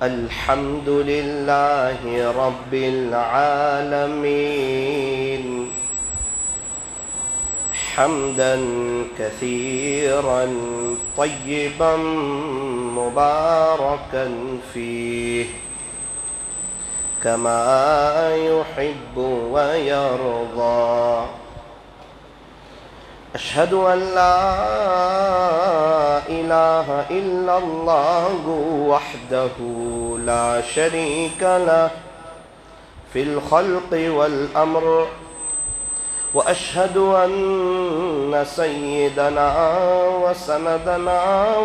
الحمد لله رب العالمين حمدا كثيرا طيبا مباركا فيه كما يحب ويرضى. أشهد أن لا إله إلا الله وحده لا شريك له في الخلق والأمر، وأشهد أن سيدنا وسندنا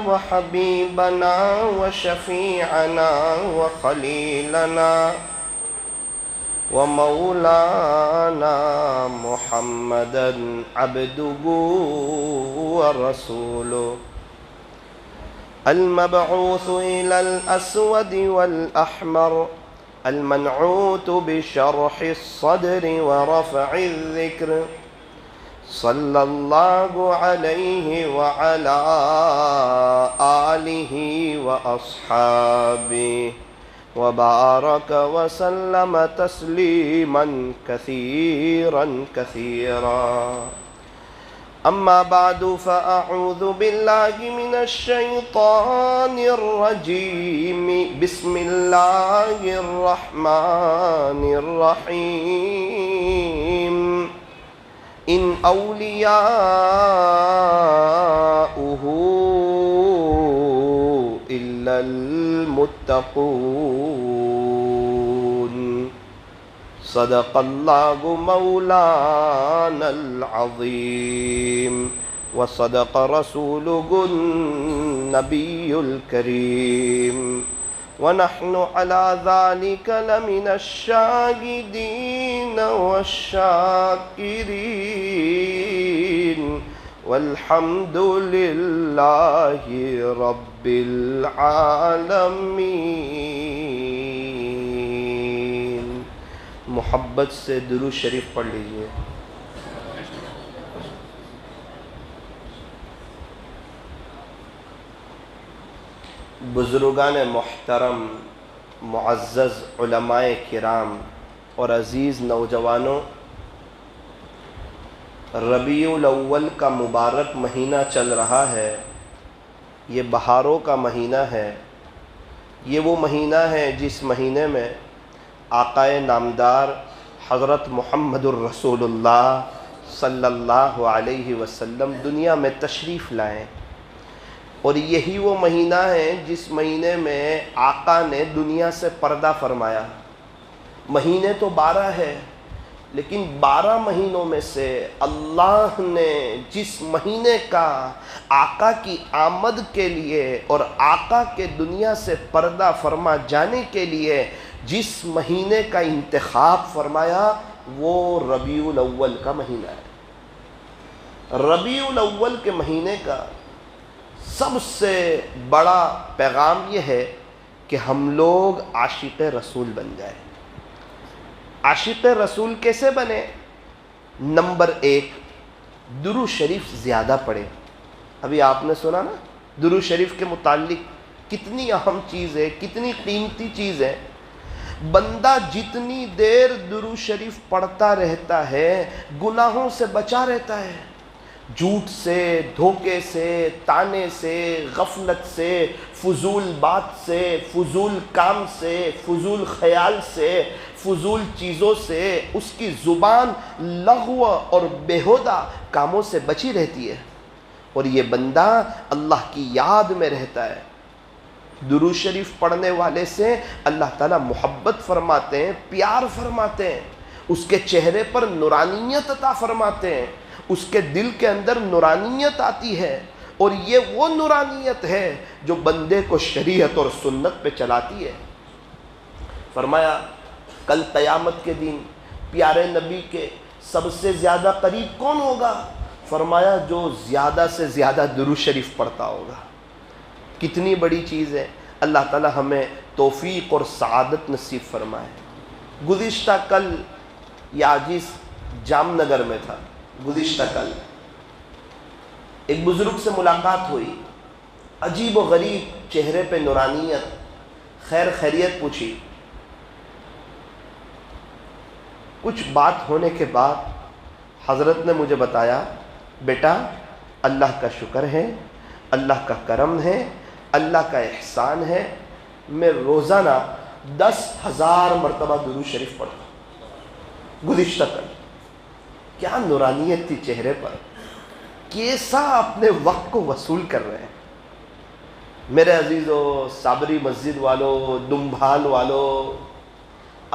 وحبيبنا وشفيعنا وخليلنا ومولانا محمدا عبده ورسوله المبعوث إلى الأسود والأحمر المنعوت بشرح الصدر ورفع الذكر، صلى الله عليه وعلى آله وأصحابه وبارك وسلم تسليما كثيرا كثيرا. أما بعد فأعوذ بالله من الشيطان الرجيم. بسم الله الرحمن الرحيم. إن أولياؤه إلا المتقون. صدق الله مولانا العظيم وصدق رسوله النبي الكريم، ونحن على ذلك لمن الشاهدين والشاكرين، والحمد لله رب العالمين. محبت سے درود شریف پڑھ لیجئے. بزرگان محترم، معزز علماء کرام اور عزیز نوجوانوں، ربیع الاول کا مبارک مہینہ چل رہا ہے. یہ بہاروں کا مہینہ ہے. یہ وہ مہینہ ہے جس مہینے میں آقائے نامدار حضرت محمد الرسول اللہ صلی اللہ علیہ وسلم دنیا میں تشریف لائیں، اور یہی وہ مہینہ ہے جس مہینے میں آقا نے دنیا سے پردہ فرمایا. مہینے تو 12 ہے، لیکن 12 مہینوں میں سے اللہ نے جس مہینے کا آقا کی آمد کے لیے اور آقا کے دنیا سے پردہ فرما جانے کے لیے جس مہینے کا انتخاب فرمایا وہ ربیع الاول کا مہینہ ہے. ربیع الاول کے مہینے کا سب سے بڑا پیغام یہ ہے کہ ہم لوگ عاشق رسول بن جائیں. عاشق رسول کیسے بنے؟ نمبر 1، درود شریف زیادہ پڑھیں. ابھی آپ نے سنا نا درود شریف کے متعلق کتنی اہم چیز ہے، کتنی قیمتی چیز ہے. بندہ جتنی دیر درود شریف پڑھتا رہتا ہے گناہوں سے بچا رہتا ہے، جھوٹ سے، دھوکے سے، تانے سے، غفلت سے، فضول بات سے، فضول کام سے، فضول خیال سے، فضول چیزوں سے اس کی زبان لغو اور بیہودہ کاموں سے بچی رہتی ہے، اور یہ بندہ اللہ کی یاد میں رہتا ہے. درود شریف پڑھنے والے سے اللہ تعالیٰ محبت فرماتے ہیں، پیار فرماتے ہیں، اس کے چہرے پر نورانیت عطا فرماتے ہیں، اس کے دل کے اندر نورانیت آتی ہے، اور یہ وہ نورانیت ہے جو بندے کو شریعت اور سنت پہ چلاتی ہے. فرمایا کل قیامت کے دن پیارے نبی کے سب سے زیادہ قریب کون ہوگا؟ فرمایا جو زیادہ سے زیادہ درود شریف پڑھتا ہوگا. کتنی بڑی چیز ہے. اللہ تعالی ہمیں توفیق اور سعادت نصیب فرمائے. گزشتہ کل یہ عاجز جام نگر میں تھا. گزشتہ کل ایک بزرگ سے ملاقات ہوئی. عجیب و غریب چہرے پہ نورانیت، خیر خیریت پوچھی. کچھ بات ہونے کے بعد حضرت نے مجھے بتایا، بیٹا اللہ کا شکر ہے، اللہ کا کرم ہے، اللہ کا احسان ہے، میں روزانہ 10,000 مرتبہ درود شریف پڑھتا ہوں. گزشتہ کل کیا نورانیت تھی چہرے پر، کیسا اپنے وقت کو وصول کر رہے ہیں. میرے عزیزو، صابری مسجد والو، دمبھال والو،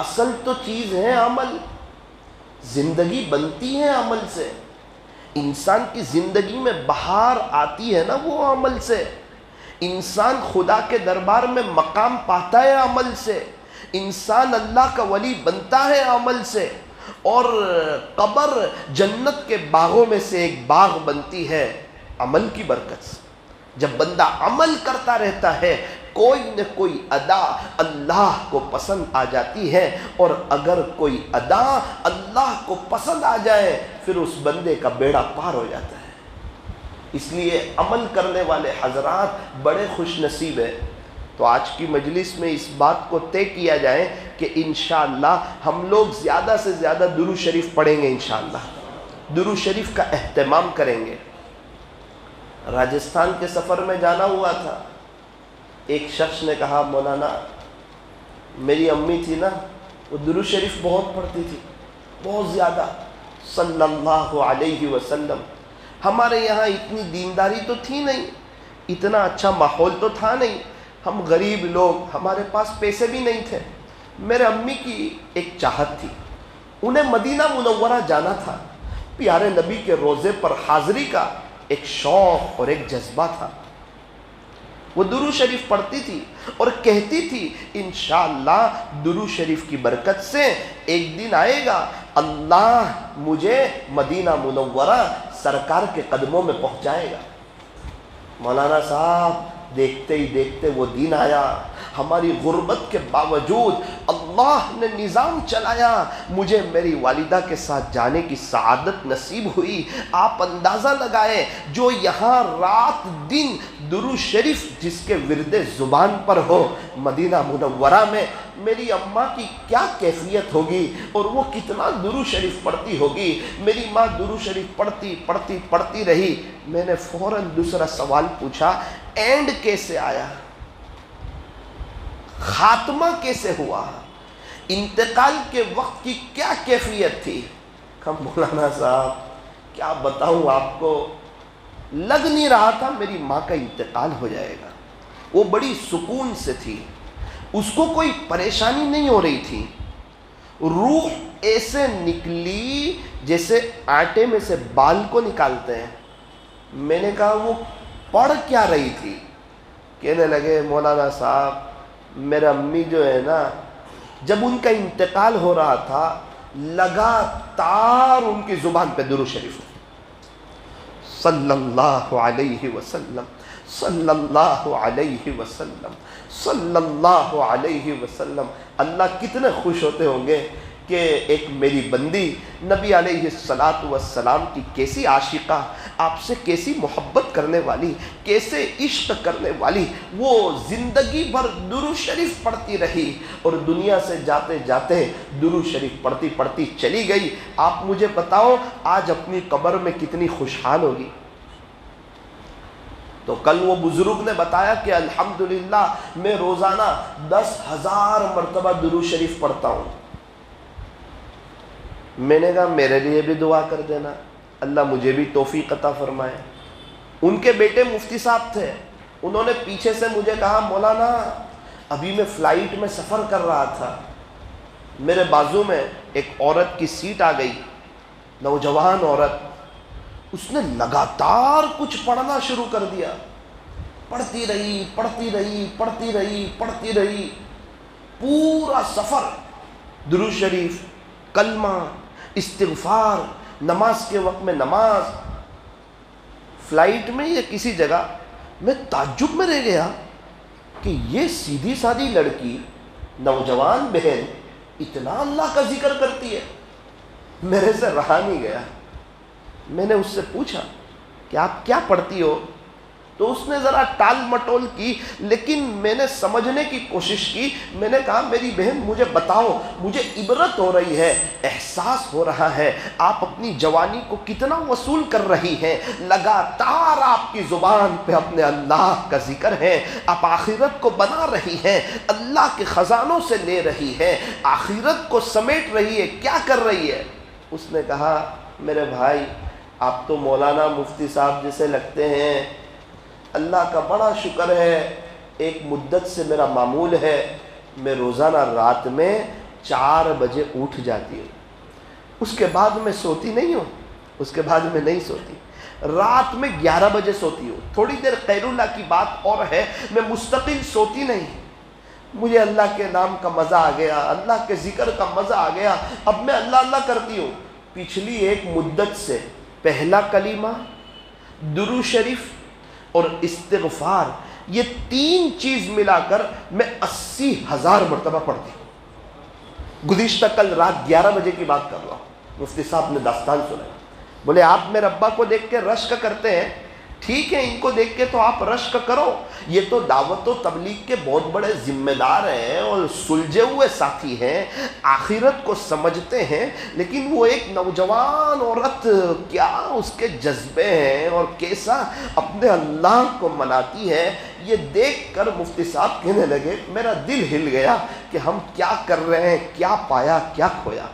اصل تو چیز ہے عمل. زندگی بنتی ہے عمل سے. انسان کی زندگی میں بہار آتی ہے نا وہ عمل سے. انسان خدا کے دربار میں مقام پاتا ہے عمل سے. انسان اللہ کا ولی بنتا ہے عمل سے. اور قبر جنت کے باغوں میں سے ایک باغ بنتی ہے عمل کی برکت سے. جب بندہ عمل کرتا رہتا ہے کوئی نہ کوئی ادا اللہ کو پسند آ جاتی ہے، اور اگر کوئی ادا اللہ کو پسند آ جائے پھر اس بندے کا بیڑا پار ہو جاتا ہے. اس لیے عمل کرنے والے حضرات بڑے خوش نصیب ہیں. تو آج کی مجلس میں اس بات کو طے کیا جائے کہ انشاءاللہ ہم لوگ زیادہ سے زیادہ درود شریف پڑھیں گے. انشاءاللہ درود شریف کا اہتمام کریں گے. راجستھان کے سفر میں جانا ہوا تھا. ایک شخص نے کہا، مولانا میری امی تھی نا وہ درود شریف بہت پڑھتی تھی، بہت زیادہ، صلی اللہ علیہ وسلم. ہمارے یہاں اتنی دینداری تو تھی نہیں، اتنا اچھا ماحول تو تھا نہیں، ہم غریب لوگ، ہمارے پاس پیسے بھی نہیں تھے. میرے امی کی ایک چاہت تھی، انہیں مدینہ منورہ جانا تھا. پیارے نبی کے روضے پر حاضری کا ایک شوق اور ایک جذبہ تھا. وہ درود شریف پڑھتی تھی اور کہتی تھی انشاءاللہ درود شریف کی برکت سے ایک دن آئے گا اللہ مجھے مدینہ منورہ سرکار کے قدموں میں پہنچائے گا. مولانا صاحب دیکھتے ہی دیکھتے وہ دن آیا. ہماری غربت کے باوجود اللہ نے نظام چلایا، مجھے میری والدہ کے ساتھ جانے کی سعادت نصیب ہوئی. آپ اندازہ لگائے جو یہاں رات دن درود شریف جس کے ورد زبان پر ہو، مدینہ منورہ میں میری اماں کی کیا کیفیت ہوگی اور وہ کتنا درود شریف پڑھتی ہوگی. میری ماں درود شریف پڑھتی رہی. میں نے فوراً دوسرا سوال پوچھا، اینڈ کیسے آیا، خاتمہ کیسے ہوا، انتقال کے وقت کی کیا کیفیت تھی؟ مولانا صاحب کیا بتاؤں آپ کو، لگ نہیں رہا تھا میری ماں کا انتقال ہو جائے گا. وہ بڑی سکون سے تھی، اس کو کوئی پریشانی نہیں ہو رہی تھی. روح ایسے نکلی جیسے آٹے میں سے بال کو نکالتے ہیں. میں نے کہا وہ پڑھ کیا رہی تھی؟ کہنے لگے مولانا صاحب میرے امی جو ہے نا، جب ان کا انتقال ہو رہا تھا لگاتار ان کی زبان پہ درود شریف صلی اللہ علیہ وسلم، صلی اللہ علیہ وسلم، صلی اللہ علیہ وسلم. اللہ کتنے خوش ہوتے ہوں گے کہ ایک میری بندی نبی علیہ الصلاۃ والسلام کی کیسی عاشقہ، آپ سے کیسی محبت کرنے والی، کیسے عشق کرنے والی، وہ زندگی بھر درود شریف پڑھتی رہی اور دنیا سے جاتے جاتے درود شریف پڑھتی چلی گئی. آپ مجھے بتاؤ آج اپنی قبر میں کتنی خوشحال ہوگی. تو کل وہ بزرگ نے بتایا کہ الحمدللہ میں روزانہ 10,000 مرتبہ درود شریف پڑھتا ہوں. میں نے کہا میرے لیے بھی دعا کر دینا، اللہ مجھے بھی توفیق عطا فرمائے. ان کے بیٹے مفتی صاحب تھے، انہوں نے پیچھے سے مجھے کہا مولانا ابھی میں فلائٹ میں سفر کر رہا تھا، میرے بازو میں ایک عورت کی سیٹ آ گئی، نوجوان عورت. اس نے لگاتار کچھ پڑھنا شروع کر دیا، پڑھتی رہی. پورا سفر درود شریف، کلمہ، استغفار، نماز کے وقت میں نماز. فلائٹ میں یا کسی جگہ میں تعجب میں رہ گیا کہ یہ سیدھی سادھی لڑکی، نوجوان بہن اتنا اللہ کا ذکر کرتی ہے. میرے سے رہا نہیں گیا. میں نے اس سے پوچھا کہ آپ کیا پڑھتی ہو؟ تو اس نے ذرا ٹال مٹول کی، لیکن میں نے سمجھنے کی کوشش کی۔ میں نے کہا میری بہن مجھے بتاؤ، مجھے عبرت ہو رہی ہے، احساس ہو رہا ہے آپ اپنی جوانی کو کتنا وصول کر رہی ہیں، لگاتار آپ کی زبان پہ اپنے اللہ کا ذکر ہے، آپ آخرت کو بنا رہی ہیں، اللہ کے خزانوں سے لے رہی ہیں، آخرت کو سمیٹ رہی ہے، کیا کر رہی ہے؟ اس نے کہا میرے بھائی آپ تو مولانا مفتی صاحب جیسے لگتے ہیں، اللہ کا بڑا شکر ہے ایک مدت سے میرا معمول ہے، میں روزانہ رات میں 4 بجے اٹھ جاتی ہوں، اس کے بعد میں سوتی نہیں ہوں، اس کے بعد میں نہیں سوتی، رات میں 11 بجے سوتی ہوں، تھوڑی دیر خیر اللہ کی بات اور ہے، میں مستقل سوتی نہیں، مجھے اللہ کے نام کا مزہ آ گیا، اللہ کے ذکر کا مزہ آ گیا، اب میں اللہ اللہ کرتی ہوں۔ پچھلی ایک مدت سے پہلا کلمہ، درود شریف اور استغفار، یہ 3 چیز ملا کر میں 80,000 مرتبہ پڑھتی ہوں۔ گزشتہ کل رات 11 بجے کی بات کر رہا ہوں، مفتی صاحب نے داستان سنائی، بولے آپ میرے ابا کو دیکھ کے رشک کرتے ہیں، ٹھیک ہے ان کو دیکھ کے تو آپ رشک کرو، یہ تو دعوت و تبلیغ کے بہت بڑے ذمہ دار ہیں اور سلجھے ہوئے ساتھی ہیں، آخرت کو سمجھتے ہیں، لیکن وہ ایک نوجوان عورت کیا اس کے جذبے ہیں اور کیسا اپنے اللہ کو مناتی ہے، یہ دیکھ کر مفتی صاحب کہنے لگے میرا دل ہل گیا کہ ہم کیا کر رہے ہیں، کیا پایا کیا کھویا۔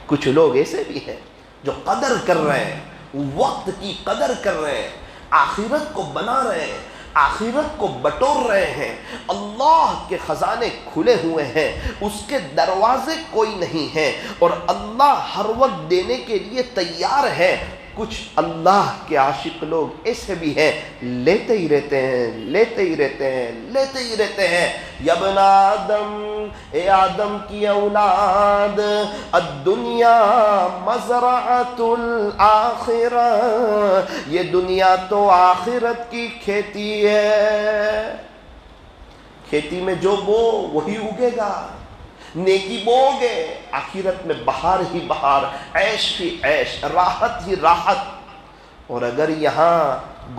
کچھ لوگ ایسے بھی ہیں جو قدر کر رہے ہیں، وقت کی قدر کر رہے ہیں، آخرت کو بنا رہے ہیں، آخرت کو بٹور رہے ہیں، اللہ کے خزانے کھلے ہوئے ہیں، اس کے دروازے کوئی نہیں ہیں، اور اللہ ہر وقت دینے کے لیے تیار ہے۔ کچھ اللہ کے عاشق لوگ ایسے بھی ہیں، لیتے ہی رہتے ہیں، لیتے ہی رہتے ہیں، لیتے ہی رہتے ہیں۔ یا ابن آدم، اے آدم کی اولاد، الدنیا مزرعۃ الآخرہ، یہ دنیا تو آخرت کی کھیتی ہے، کھیتی میں جو بو وہی اگے گا، نیکی بو گے آخرت میں بہار ہی بہار، عیش ہی عیش، راحت ہی راحت۔ اور اگر یہاں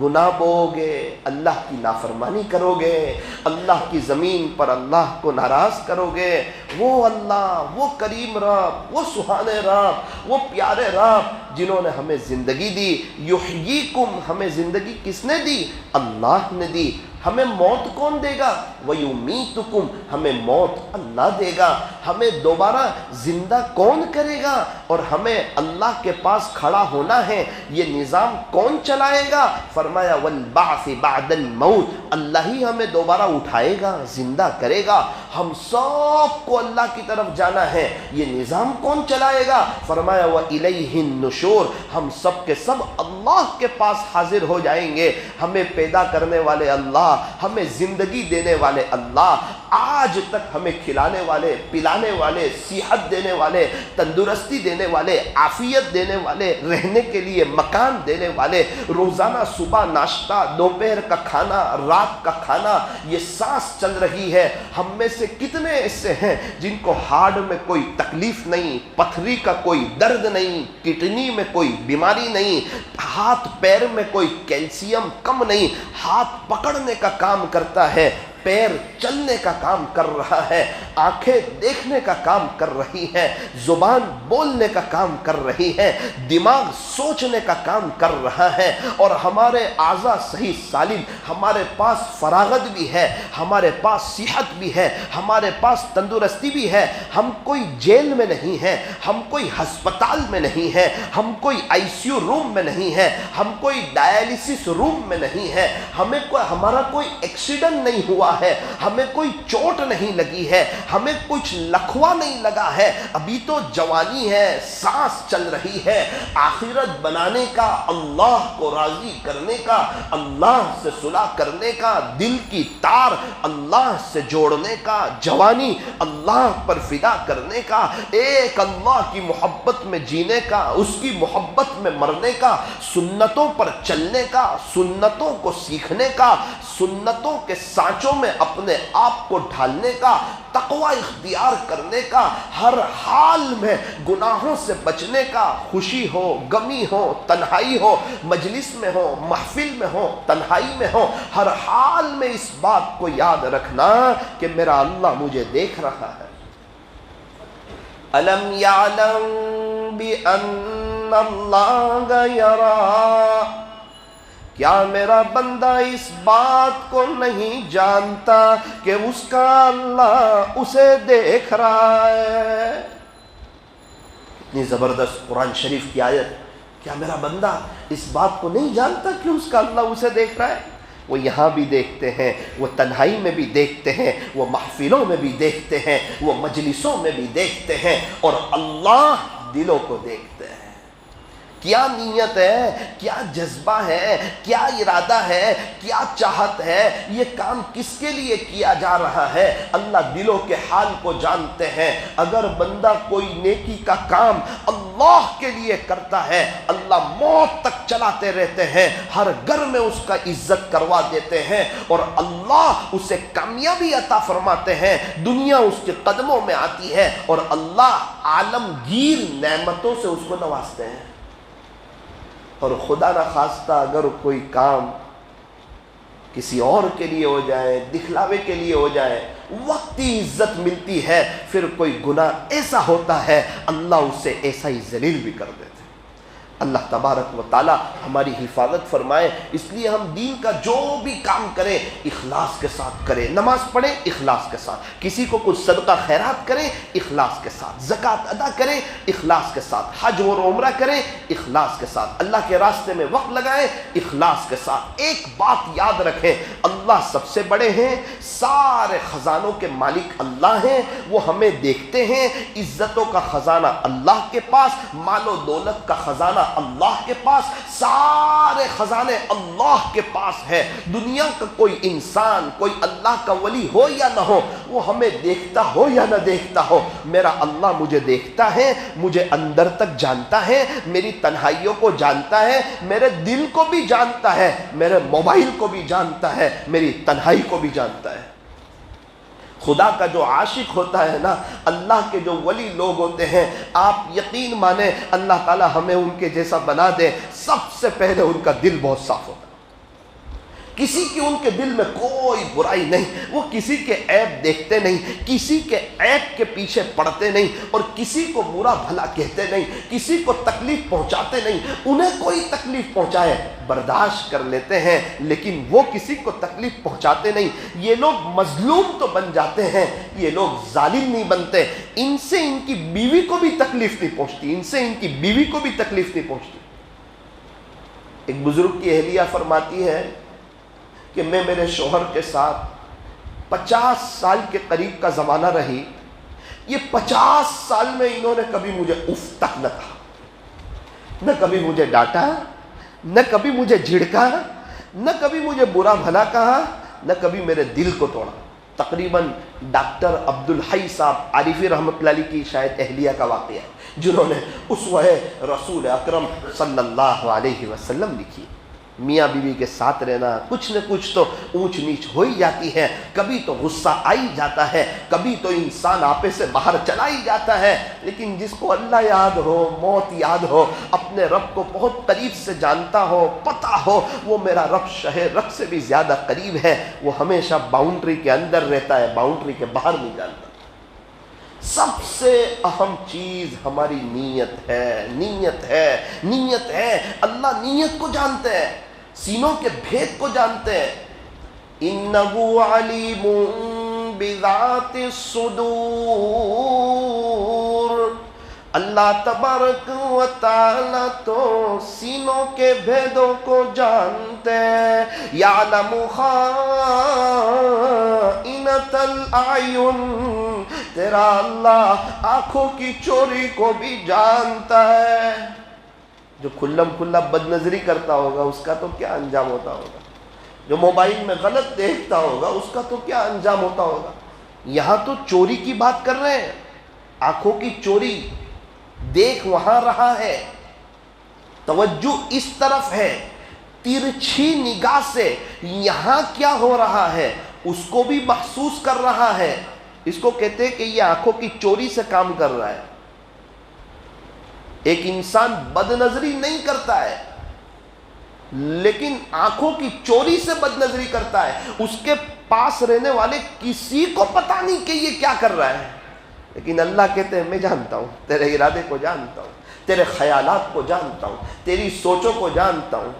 گناہ بو گے، اللہ کی نافرمانی کرو گے، اللہ کی زمین پر اللہ کو ناراض کرو گے، وہ اللہ، وہ کریم رب، وہ سبحانے رب، وہ پیارے رب جنہوں نے ہمیں زندگی دی، یحییکم، ہمیں زندگی کس نے دی؟ اللہ نے دی۔ ہمیں موت کون دے گا؟ وَيُمِيتُكُمْ، ہمیں موت اللہ دے گا۔ ہمیں دوبارہ زندہ کون کرے گا؟ اور ہمیں اللہ کے پاس کھڑا ہونا ہے، یہ نظام کون چلائے گا؟ فرمایا وَالْبَعْثِ بَعْدَ الْمَوْتِ، اللہ ہی ہمیں دوبارہ اٹھائے گا، زندہ کرے گا۔ ہم سب کو اللہ کی طرف جانا ہے، یہ نظام کون چلائے گا؟ فرمایا وَإِلَيْهِ النُّشُورُ، ہم سب کے سب اللہ کے پاس حاضر ہو جائیں گے۔ ہمیں پیدا کرنے والے اللہ، ہمیں زندگی دینے والے اللہ، آج تک ہمیں کھلانے والے، پلانے والے، صحت دینے والے، تندرستی دینے والے، عافیت دینے والے، رہنے کے لیے مکان دینے والے، روزانہ صبح ناشتہ، دوپہر کا کھانا، رات کا کھانا، یہ سانس چل رہی ہے۔ ہم میں سے کتنے ایسے ہیں جن کو ہارٹ میں کوئی تکلیف نہیں، پتھری کا کوئی درد نہیں، کڈنی میں کوئی بیماری نہیں، ہاتھ پیر میں کوئی کیلشیم کم نہیں، ہاتھ پکڑنے کا کام کرتا ہے، پیر چلنے کا کام کر رہا ہے، آنکھیں دیکھنے کا کام کر رہی ہیں، زبان بولنے کا کام کر رہی ہے، دماغ سوچنے کا کام کر رہا ہے، اور ہمارے اعضاء صحیح سالم، ہمارے پاس فراغت بھی ہے، ہمارے پاس صحت بھی ہے، ہمارے پاس تندرستی بھی ہے۔ ہم کوئی جیل میں نہیں ہیں، ہم کوئی ہسپتال میں نہیں ہیں، ہم کوئی ICU روم میں نہیں ہیں، ہم کوئی ڈائلیسس روم میں نہیں ہیں، ہمارا کوئی ایکسیڈنٹ نہیں ہوا ہے، ہمیں کوئی چوٹ نہیں لگی ہے، ہمیں کچھ لکھوا نہیں لگا ہے، ابھی تو جوانی ہے، سانس چل رہی ہے۔ آخرت بنانے کا، اللہ کو راضی کرنے کا، اللہ سے صلح کرنے کا، دل کی تار اللہ سے جوڑنے کا، جوانی اللہ پر فدا کرنے کا، ایک اللہ کی محبت میں جینے کا، اس کی محبت میں مرنے کا، سنتوں پر چلنے کا، سنتوں کو سیکھنے کا، سنتوں کے سانچوں میں اپنے آپ کو ڈھالنے کا، تقوی اختیار کرنے کا، ہر حال میں گناہوں سے بچنے کا، خوشی ہو، غمی ہو، تنہائی ہو، مجلس میں ہو، محفل میں ہو، تنہائی میں ہو، ہر حال میں اس بات کو یاد رکھنا کہ میرا اللہ مجھے دیکھ رہا ہے۔ الم یعلم بأن اللہ یرا، کیا میرا بندہ اس بات کو نہیں جانتا کہ اس کا اللہ اسے دیکھ رہا ہے؟ اتنی زبردست قرآن شریف کی آیت، کیا میرا بندہ اس بات کو نہیں جانتا کہ اس کا اللہ اسے دیکھ رہا ہے؟ وہ یہاں بھی دیکھتے ہیں، وہ تنہائی میں بھی دیکھتے ہیں، وہ محفلوں میں بھی دیکھتے ہیں، وہ مجلسوں میں بھی دیکھتے ہیں، اور اللہ دلوں کو دیکھتے ہیں۔ کیا نیت ہے، کیا جذبہ ہے، کیا ارادہ ہے، کیا چاہت ہے، یہ کام کس کے لیے کیا جا رہا ہے، اللہ دلوں کے حال کو جانتے ہیں۔ اگر بندہ کوئی نیکی کا کام اللہ کے لیے کرتا ہے، اللہ موت تک چلاتے رہتے ہیں، ہر گھر میں اس کا عزت کروا دیتے ہیں، اور اللہ اسے کامیابی عطا فرماتے ہیں، دنیا اس کے قدموں میں آتی ہے، اور اللہ عالمگیر نعمتوں سے اس کو نوازتے ہیں۔ اور خدا نہ خواستہ اگر کوئی کام کسی اور کے لیے ہو جائے، دکھلاوے کے لیے ہو جائے، وقتی عزت ملتی ہے، پھر کوئی گناہ ایسا ہوتا ہے اللہ اسے ایسا ہی ذلیل بھی کر دیتے ہیں۔ اللہ تبارک و تعالی ہماری حفاظت فرمائے۔ اس لیے ہم دین کا جو بھی کام کریں اخلاص کے ساتھ کریں، نماز پڑھیں اخلاص کے ساتھ، کسی کو کچھ صدقہ خیرات کریں اخلاص کے ساتھ، زکوٰۃ ادا کریں اخلاص کے ساتھ، حج اور عمرہ کریں اخلاص کے ساتھ، اللہ کے راستے میں وقت لگائیں اخلاص کے ساتھ۔ ایک بات یاد رکھیں، اللہ سب سے بڑے ہیں، سارے خزانوں کے مالک اللہ ہیں، وہ ہمیں دیکھتے ہیں، عزتوں کا خزانہ اللہ کے پاس، مال و دولت کا خزانہ اللہ کے پاس، سارے خزانے اللہ کے پاس ہے۔ دنیا کا کوئی انسان، کوئی اللہ کا ولی ہو یا نہ ہو، وہ ہمیں دیکھتا ہو یا نہ دیکھتا ہو، میرا اللہ مجھے دیکھتا ہے، مجھے اندر تک جانتا ہے، میری تنہائیوں کو جانتا ہے، میرے دل کو بھی جانتا ہے، میرے موبائل کو بھی جانتا ہے، میری تنہائی کو بھی جانتا ہے۔ خدا کا جو عاشق ہوتا ہے نا، اللہ کے جو ولی لوگ ہوتے ہیں، آپ یقین مانیں اللہ تعالی ہمیں ان کے جیسا بنا دے، سب سے پہلے ان کا دل بہت صاف ہوتا ہے، کسی کی ان کے دل میں کوئی برائی نہیں، وہ کسی کے عیب دیکھتے نہیں، کسی کے عیب کے پیچھے پڑتے نہیں، اور کسی کو برا بھلا کہتے نہیں، کسی کو تکلیف پہنچاتے نہیں، انہیں کوئی تکلیف پہنچائے برداشت کر لیتے ہیں، لیکن وہ کسی کو تکلیف پہنچاتے نہیں۔ یہ لوگ مظلوم تو بن جاتے ہیں، یہ لوگ ظالم نہیں بنتے۔ ان سے ان کی بیوی کو بھی تکلیف نہیں پہنچتی، ان سے ان کی بیوی کو بھی تکلیف نہیں پہنچتی۔ ایک بزرگ کی اہلیہ فرماتی ہے کہ میں میرے شوہر کے ساتھ 50 سال کے قریب کا زمانہ رہی، یہ 50 سال میں انہوں نے کبھی مجھے اف تک نہ کہا، نہ کبھی مجھے ڈانٹا، نہ کبھی مجھے جھڑکا، نہ کبھی مجھے برا بھلا کہا، نہ کبھی میرے دل کو توڑا۔ تقریباً ڈاکٹر عبدالحی صاحب عارفی رحمۃ اللہ علیہ کی شاید اہلیہ کا واقعہ ہے، جنہوں نے اسوہ رسول اکرم صلی اللہ علیہ وسلم لکھی۔ میاں بیوی کے ساتھ رہنا، کچھ نہ کچھ تو اونچ نیچ ہو ہی جاتی ہے، کبھی تو غصہ آئی جاتا ہے، کبھی تو انسان آپے سے باہر چلا ہی جاتا ہے، لیکن جس کو اللہ یاد ہو، موت یاد ہو، اپنے رب کو بہت قریب سے جانتا ہو، پتہ ہو وہ میرا رب شہر رب سے بھی زیادہ قریب ہے، وہ ہمیشہ باؤنڈری کے اندر رہتا ہے، باؤنڈری کے باہر نہیں جانتا۔ سب سے اہم چیز ہماری نیت ہے، نیت ہے، نیت ہے۔ اللہ نیت کو جانتے ہیں، سینوں کے بھید کو جانتے ہیں۔ اِنَّهُ عَلِيمٌ بِذَاتِ الصُّدُورِ، اللہ تبارک و تعالی تو سینوں کے بھیدوں کو جانتے ہیں۔ یعلم خائنۃ الأعین، تیرا اللہ آنکھوں کی چوری کو بھی جانتا ہے۔ جو کھلم کھلا بد نظری کرتا ہوگا اس کا تو کیا انجام ہوتا ہوگا، جو موبائل میں غلط دیکھتا ہوگا اس کا تو کیا انجام ہوتا ہوگا۔ یہاں تو چوری کی بات کر رہے ہیں، آنکھوں کی چوری، دیکھ وہاں رہا ہے، توجہ اس طرف ہے، ترچھی نگاہ سے یہاں کیا ہو رہا ہے اس کو بھی محسوس کر رہا ہے۔ اس کو کہتے ہیں کہ یہ آنکھوں کی چوری سے کام کر رہا ہے۔ ایک انسان بد نظری نہیں کرتا ہے لیکن آنکھوں کی چوری سے بد نظری کرتا ہے، اس کے پاس رہنے والے کسی کو پتا نہیں کہ یہ کیا کر رہا ہے، لیکن اللہ کہتے ہیں میں جانتا ہوں، تیرے ارادے کو جانتا ہوں، تیرے خیالات کو جانتا ہوں، تیری سوچوں کو جانتا ہوں۔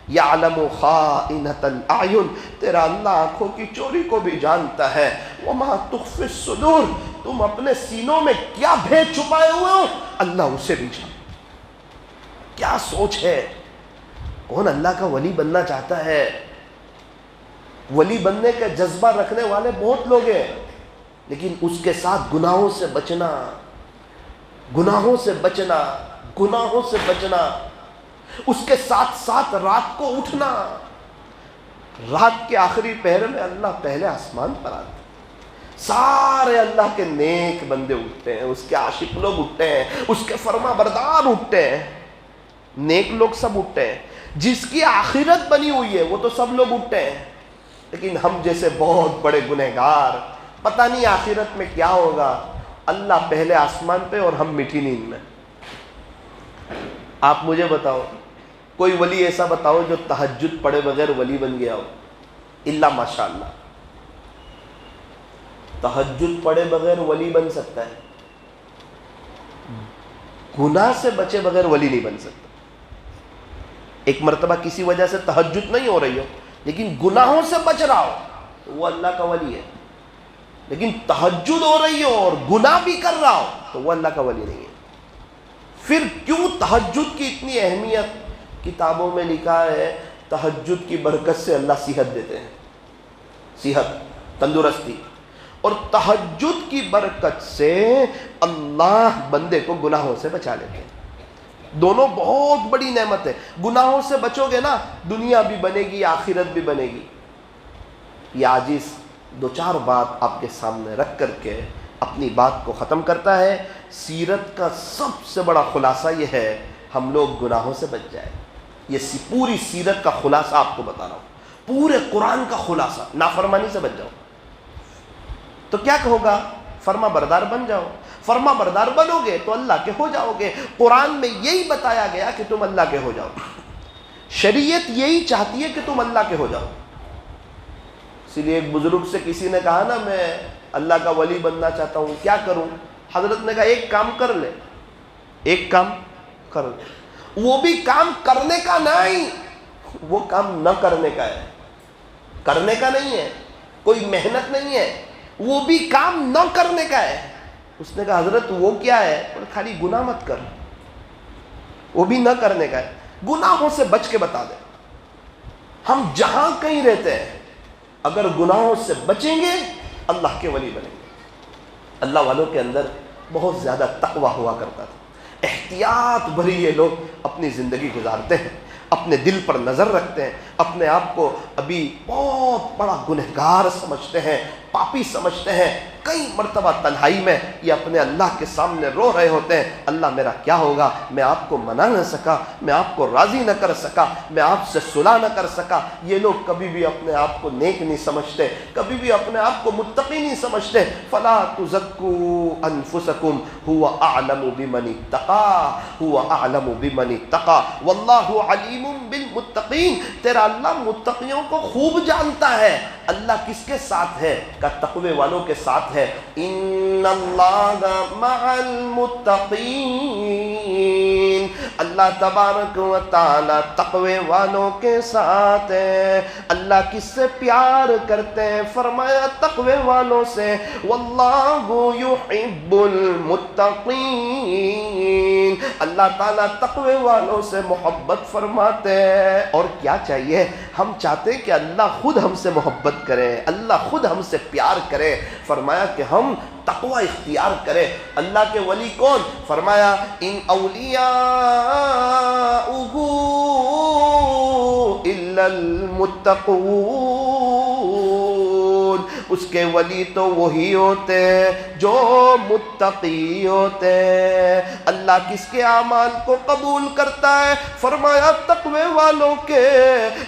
یعلم خائنۃ الاعین، تیرا اللہ آنکھوں کی چوری کو بھی جانتا ہے۔ وما تخفی الصدور، تم اپنے سینوں میں کیا بھید چھپائے ہوئے ہو اللہ اسے بھی جانتا۔ کیا سوچ ہے؟ کون اللہ کا ولی بننا چاہتا ہے؟ ولی بننے کا جذبہ رکھنے والے بہت لوگ ہیں، لیکن اس کے ساتھ گناہوں سے بچنا، گناہوں سے بچنا، گناہوں سے بچنا، اس کے ساتھ ساتھ رات کو اٹھنا۔ رات کے آخری پہر میں اللہ پہلے آسمان پر آتے، سارے اللہ کے نیک بندے اٹھتے ہیں، اس کے عاشق لوگ اٹھتے ہیں، اس کے فرما بردار اٹھتے ہیں، نیک لوگ سب اٹھتے ہیں، جس کی آخرت بنی ہوئی ہے وہ تو سب لوگ اٹھتے ہیں، لیکن ہم جیسے بہت بڑے گنہگار، پتہ نہیں آخرت میں کیا ہوگا، اللہ پہلے آسمان پہ اور ہم میٹھی نیند میں۔ آپ مجھے بتاؤ کوئی ولی ایسا بتاؤ جو تہجد پڑھے بغیر ولی بن گیا ہو؟ الا ماشاء اللہ، تہجد پڑھے بغیر ولی بن سکتا ہے، گناہ سے بچے بغیر ولی نہیں بن سکتا۔ ایک مرتبہ کسی وجہ سے تہجد نہیں ہو رہی ہو لیکن گناہوں سے بچ رہا ہو تو وہ اللہ کا ولی ہے، لیکن تہجد ہو رہی ہو اور گناہ بھی کر رہا ہو تو وہ اللہ کا ولی نہیں ہے۔ پھر کیوں تہجد کی اتنی اہمیت؟ کتابوں میں لکھا ہے تہجد کی برکت سے اللہ صحت دیتے ہیں، صحت، تندرستی، اور تہجد کی برکت سے اللہ بندے کو گناہوں سے بچا لیتے ہیں۔ دونوں بہت بڑی نعمت ہے۔ گناہوں سے بچو گے نا، دنیا بھی بنے گی، آخرت بھی بنے گی۔ یہ عاجز دو چار بات آپ کے سامنے رکھ کر کے اپنی بات کو ختم کرتا ہے۔ سیرت کا سب سے بڑا خلاصہ یہ ہے ہم لوگ گناہوں سے بچ جائیں۔ یہ پوری سیرت کا خلاصہ آپ کو بتا رہا ہوں، پورے قرآن کا خلاصہ۔ نافرمانی سے بچ جاؤ تو کیا ہوگا؟ فرما بردار بن جاؤ، فرما بردار بنو گے تو اللہ کے ہو جاؤ گے۔ قرآن میں یہی بتایا گیا کہ تم اللہ کے ہو جاؤ، شریعت یہی چاہتی ہے کہ تم اللہ کے ہو جاؤ۔ اسی لیے ایک بزرگ سے کسی نے کہا نا میں اللہ کا ولی بننا چاہتا ہوں، کیا کروں؟ حضرت نے کہا ایک کام کر لے، ایک کام کر لے، وہ بھی کام کرنے کا نہیں، وہ کام نہ کرنے کا ہے، کرنے کا نہیں ہے، کوئی محنت نہیں ہے، وہ بھی کام نہ کرنے کا ہے۔ اس نے کہا حضرت وہ کیا ہے؟ خالی گناہ مت کر، وہ بھی نہ کرنے کا ہے، گناہوں سے بچ کے بتا دے۔ ہم جہاں کہیں رہتے ہیں اگر گناہوں سے بچیں گے اللہ کے ولی بنیں گے۔ اللہ والوں کے اندر بہت زیادہ تقوی ہوا کرتا تھا، احتیاط بھری یہ لوگ اپنی زندگی گزارتے ہیں، اپنے دل پر نظر رکھتے ہیں، اپنے آپ کو ابھی بہت بڑا گنہگار سمجھتے ہیں، پاپی سمجھتے ہیں۔ کئی مرتبہ تنہائی میں یہ اپنے اللہ کے سامنے رو رہے ہوتے ہیں، اللہ میرا کیا ہوگا؟ میں آپ کو منا نہ سکا، میں آپ کو راضی نہ کر سکا، میں آپ سے صلح نہ کر سکا۔ یہ لوگ کبھی بھی اپنے آپ کو نیک نہیں سمجھتے، کبھی بھی اپنے آپ کو متقی نہیں سمجھتے۔ فلا تزکوا انفسکم هو اعلم بمن اتقى، هو اعلم بمن اتقى واللہ علیم بالمتقین۔ تیرا اللہ متقیوں کو خوب جانتا ہے۔ اللہ کس کے ساتھ ہے؟ کہ تقوی والوں کے ساتھ ہے۔ ان اللہ مع المتقین، اللہ تبارک و تعالی تقوی والوں کے ساتھ ہے۔ اللہ کس سے پیار کرتے ہیں؟ فرمایا تقوی والوں سے۔ واللہ یحب المتقین، اللہ تعالیٰ تقوی والوں سے محبت فرماتے ہیں۔ اور کیا چاہیے؟ ہم چاہتے ہیں کہ اللہ خود ہم سے محبت کرے، اللہ خود ہم سے پیار کرے۔ فرمایا کہ ہم تقوی اختیار کریں۔ اللہ کے ولی کون؟ فرمایا ان اولیاءہ الا المتقون، اس کے ولی تو وہی ہوتے ہیں جو متقی ہوتے ہیں۔ اللہ کس کے اعمال کو قبول کرتا ہے؟ فرمایا تقوی والوں کے۔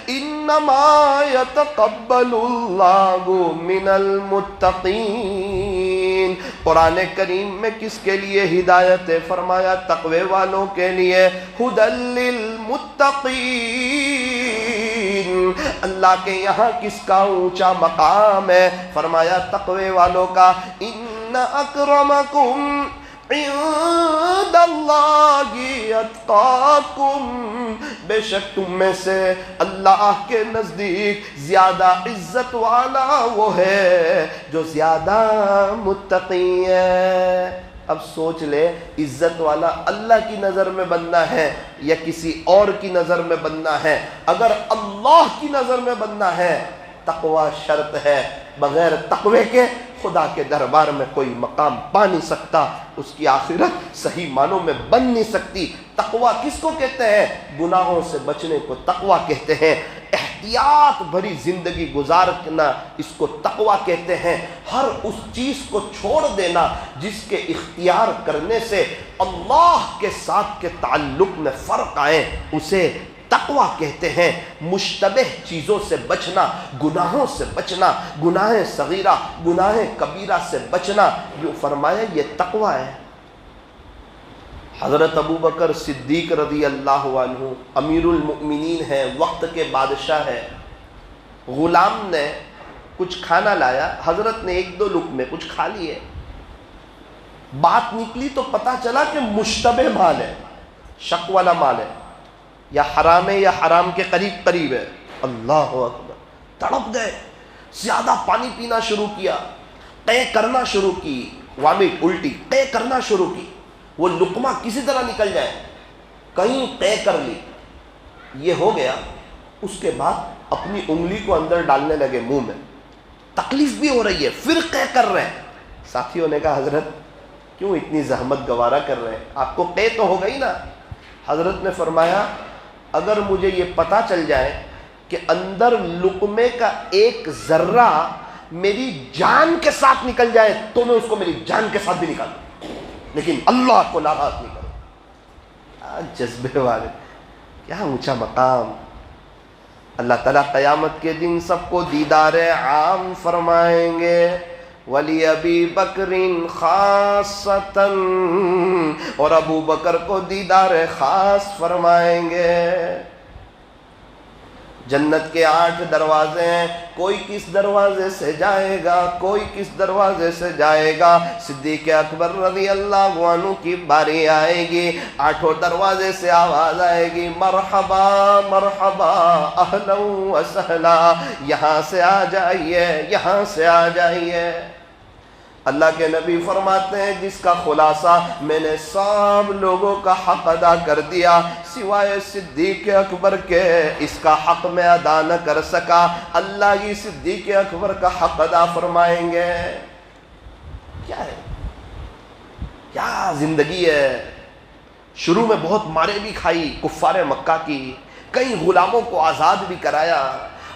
انما یتقبل اللہ من المتقین، قرآن کریم میں کس کے لیے ہدایت ہے؟ فرمایا تقوی والوں کے لیے، ھدی للمتقین۔ اللہ کے یہاں کس کا اونچا مقام ہے؟ فرمایا تقوی والوں کا۔ ان اکرمکم عند اللہ اتقاکم، بے شک تم میں سے اللہ کے نزدیک زیادہ عزت والا وہ ہے جو زیادہ متقی ہے۔ اب سوچ لے، عزت والا اللہ کی نظر میں بننا ہے یا کسی اور کی نظر میں بننا ہے؟ اگر اللہ کی نظر میں بننا ہے تقوی شرط ہے، بغیر تقوی کے خدا کے دربار میں کوئی مقام پا نہیں سکتا، اس کی آخرت صحیح معنوں میں بن نہیں سکتی۔ تقوی کس کو کہتے ہیں؟ گناہوں سے بچنے کو تقوی کہتے ہیں، احتیاط بھری زندگی گزارنا اس کو تقوی کہتے ہیں، ہر اس چیز کو چھوڑ دینا جس کے اختیار کرنے سے اللہ کے ساتھ کے تعلق میں فرق آئے اسے تقوی کہتے ہیں۔ مشتبہ چیزوں سے بچنا، گناہوں سے بچنا، گناہ صغیرہ گناہ کبیرہ سے بچنا، جو فرمایا یہ تقوی ہے۔ حضرت ابو بکر صدیق رضی اللہ عنہ امیر المؤمنین ہیں، وقت کے بادشاہ ہیں۔ غلام نے کچھ کھانا لایا، حضرت نے ایک دو لقمے کچھ کھا لیے، بات نکلی تو پتہ چلا کہ مشتبہ مال ہے، شک والا مال ہے، یا حرام ہے یا حرام کے قریب قریب ہے۔ اللہ اکبر، تڑپ گئے، زیادہ پانی پینا شروع کیا، قے کرنا شروع کی، وامٹ الٹی قے کرنا شروع کی، وہ لقمہ کسی طرح نکل جائے، کہیں قے کر لی، یہ ہو گیا۔ اس کے بعد اپنی انگلی کو اندر ڈالنے لگے منہ میں، تکلیف بھی ہو رہی ہے، پھر قے کر رہے ہیں۔ ساتھیوں نے کہا حضرت کیوں اتنی زحمت گوارا کر رہے ہیں، آپ کو قے تو ہو گئی نا؟ حضرت نے فرمایا اگر مجھے یہ پتہ چل جائے کہ اندر لقمے کا ایک ذرہ میری جان کے ساتھ نکل جائے تو میں اس کو میری جان کے ساتھ بھی نکالوں، لیکن اللہ کو ناراض نہیں کروں۔ جذبے والے، کیا اونچا مقام! اللہ تعالیٰ قیامت کے دن سب کو دیدار عام فرمائیں گے، ولی ابی بکر خاصتاً، اور ابو بکر کو دیدار خاص فرمائیں گے۔ جنت کے 8 دروازے ہیں، کوئی کس دروازے سے جائے گا، کوئی کس دروازے سے جائے گا؟ صدیق اکبر رضی اللہ عنہ کی باری آئے گی، 8 دروازے سے آواز آئے گی، مرحبا مرحبا اہلا و سہلا، یہاں سے آ جائیے، یہاں سے آ جائیے۔ اللہ کے نبی فرماتے ہیں جس کا خلاصہ میں نے سب لوگوں کا حق ادا کر دیا سوائے صدیق اکبر کے، اس کا حق میں ادا نہ کر سکا، اللہ ہی صدیق اکبر کا حق ادا فرمائیں گے۔ کیا ہے، کیا زندگی ہے! شروع میں بہت مارے بھی کھائی کفار مکہ کی، کئی غلاموں کو آزاد بھی کرایا،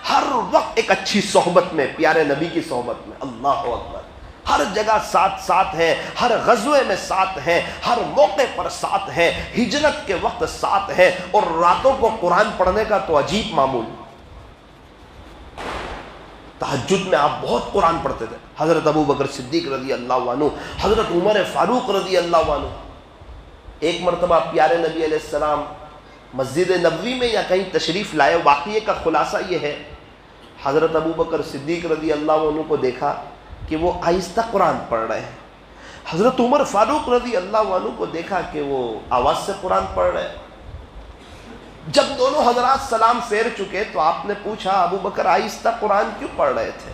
ہر وقت ایک اچھی صحبت میں، پیارے نبی کی صحبت میں، اللہ اکبر، ہر جگہ ساتھ ہیں، ہر غزوے میں ساتھ ہیں، ہر موقع پر ساتھ ہیں، ہجرت کے وقت ساتھ ہیں، اور راتوں کو قرآن پڑھنے کا تو عجیب معمول، تہجد میں آپ بہت قرآن پڑھتے تھے۔ حضرت ابو بکر صدیق رضی اللہ عنہ، حضرت عمر فاروق رضی اللہ عنہ، ایک مرتبہ پیارے نبی علیہ السلام مسجد نبوی میں یا کہیں تشریف لائے، واقعے کا خلاصہ یہ ہے، حضرت ابو بکر صدیق رضی اللہ عنہ کو دیکھا کہ وہ آہستہ قرآن پڑھ رہے ہیں، حضرت عمر فاروق رضی اللہ عنہ کو دیکھا کہ وہ آواز سے قرآن پڑھ رہے ہیں۔ جب دونوں حضرات سلام پھیر چکے تو آپ نے پوچھا ابو بکر آہستہ قرآن کیوں پڑھ رہے تھے؟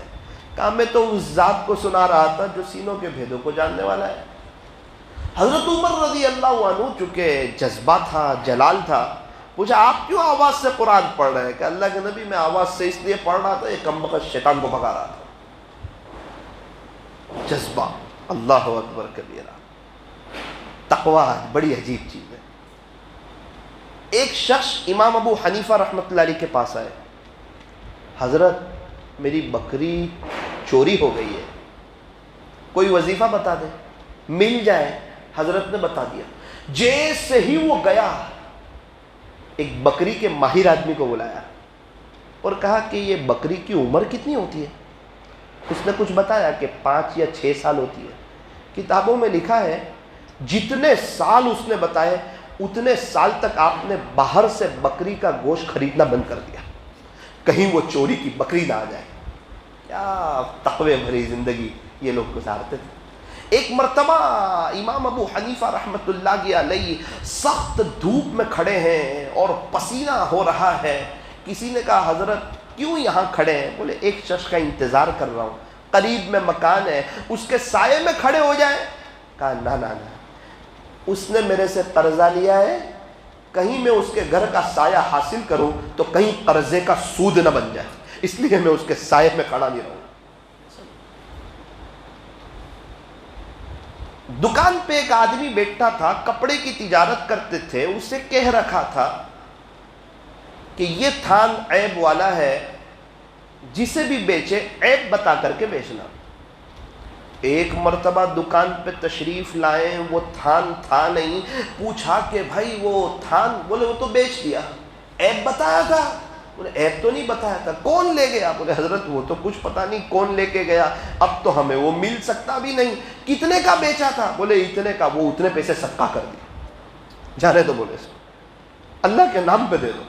کہا میں تو اس ذات کو سنا رہا تھا جو سینوں کے بھیدوں کو جاننے والا ہے۔ حضرت عمر رضی اللہ عنہ چونکہ جذبہ تھا، جلال تھا، پوچھا آپ کیوں آواز سے قرآن پڑھ رہے ہیں؟ کہ اللہ کے نبی میں آواز سے اس لیے پڑھ رہا تھا یہ کمبخت شیطان کو بھگا رہا تھا۔ جذبہ، اللہ اکبر کبیرہ، تقویٰ بڑی عجیب چیز ہے۔ ایک شخص امام ابو حنیفہ رحمۃ اللہ علیہ کے پاس آئے، حضرت میری بکری چوری ہو گئی ہے، کوئی وظیفہ بتا دے مل جائے۔ حضرت نے بتا دیا، جیسے ہی وہ گیا ایک بکری کے ماہر آدمی کو بلایا اور کہا کہ یہ بکری کی عمر کتنی ہوتی ہے؟ اس نے کچھ بتایا کہ 5 یا 6 سال ہوتی ہے۔ کتابوں میں لکھا ہے جتنے سال اس نے بتائے اتنے سال تک آپ نے باہر سے بکری کا گوشت خریدنا بند کر دیا، کہیں وہ چوری کی بکری نہ آ جائے۔ کیا تقوی بھری زندگی یہ لوگ گزارتے تھے۔ ایک مرتبہ امام ابو حنیفہ رحمۃ اللہ علیہ سخت دھوپ میں کھڑے ہیں اور پسینہ ہو رہا ہے۔ کسی نے کہا حضرت کیوں یہاں کھڑے ہیں؟ بولے ایک شخص کا انتظار کر رہا ہوں، قریب میں مکان ہے، اس کے سائے میں کھڑے ہو جائیں۔ کہا نہ، اس نے میرے سے قرضہ لیا ہے، کہیں میں اس کے گھر کا سایہ حاصل کروں تو کہیں قرضے کا سود نہ بن جائے، اس لیے میں اس کے سائے میں کھڑا نہیں رہوں۔ دکان پہ ایک آدمی بیٹھا تھا، کپڑے کی تجارت کرتے تھے، اسے کہہ رکھا تھا کہ یہ تھان عیب والا ہے، جسے بھی بیچے عیب بتا کر کے بیچنا۔ ایک مرتبہ دکان پہ تشریف لائے، وہ تھان تھا نہیں، پوچھا کہ بھائی وہ تھان؟ بولے وہ تو بیچ دیا، عیب بتایا تھا؟ بولے عیب تو نہیں بتایا تھا۔ کون لے گیا؟ بولے حضرت وہ تو کچھ پتہ نہیں کون لے کے گیا، اب تو ہمیں وہ مل سکتا بھی نہیں۔ کتنے کا بیچا تھا؟ بولے اتنے کا، وہ اتنے پیسے صدقہ کر دیا۔ جانے دو، بولے اللہ کے نام پہ دے دو۔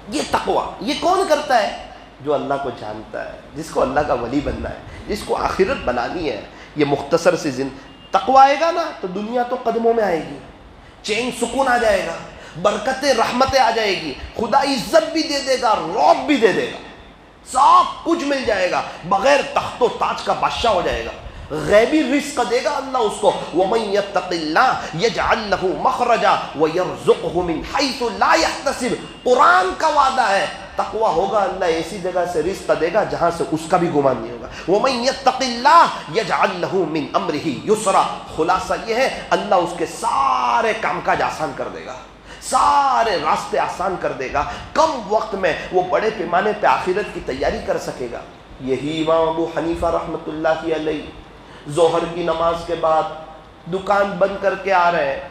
یہ تقوی یہ کون کرتا ہے؟ جو اللہ کو جانتا ہے، جس کو اللہ کا ولی بننا ہے، جس کو آخرت بنانی ہے۔ یہ مختصر سی تقوی آئے گا نا تو دنیا تو قدموں میں آئے گی، چین سکون آ جائے گا، برکتیں رحمتیں آ جائے گی، خدا عزت بھی دے دے گا، رعب بھی دے دے گا، سب کچھ مل جائے گا، بغیر تخت و تاج کا بادشاہ ہو جائے گا، غیبی رزق دے گا اللہ اس کو۔ وَمَن يَتَّقِ اللَّهَ يَجْعَلْ لَهُ مَخْرَجًا وَيَرْزُقْهُ مِنْ حَيْثُ لَا يَحْتَسِبُ۔ قرآن کا وعدہ ہے، تقوی ہوگا اللہ ایسی جگہ سے رزق دے گا جہاں سے اس کا بھی گمان نہیں ہوگا۔ وَمَن يَتَّقِ اللَّهَ يَجْعَلْ لَهُ مِنْ أَمْرِهِ يُسْرًا۔ خلاصہ یہ ہے اللہ اس کے سارے کام کاج آسان کر دے گا، سارے راستے آسان کر دے گا، کم وقت میں وہ بڑے پیمانے پہ آخرت کی تیاری کر سکے گا۔ یہی امام ابو حنیفہ رحمۃ اللہ علیہ ظہر کی نماز کے بعد دکان بند کر کے آ رہے ہیں۔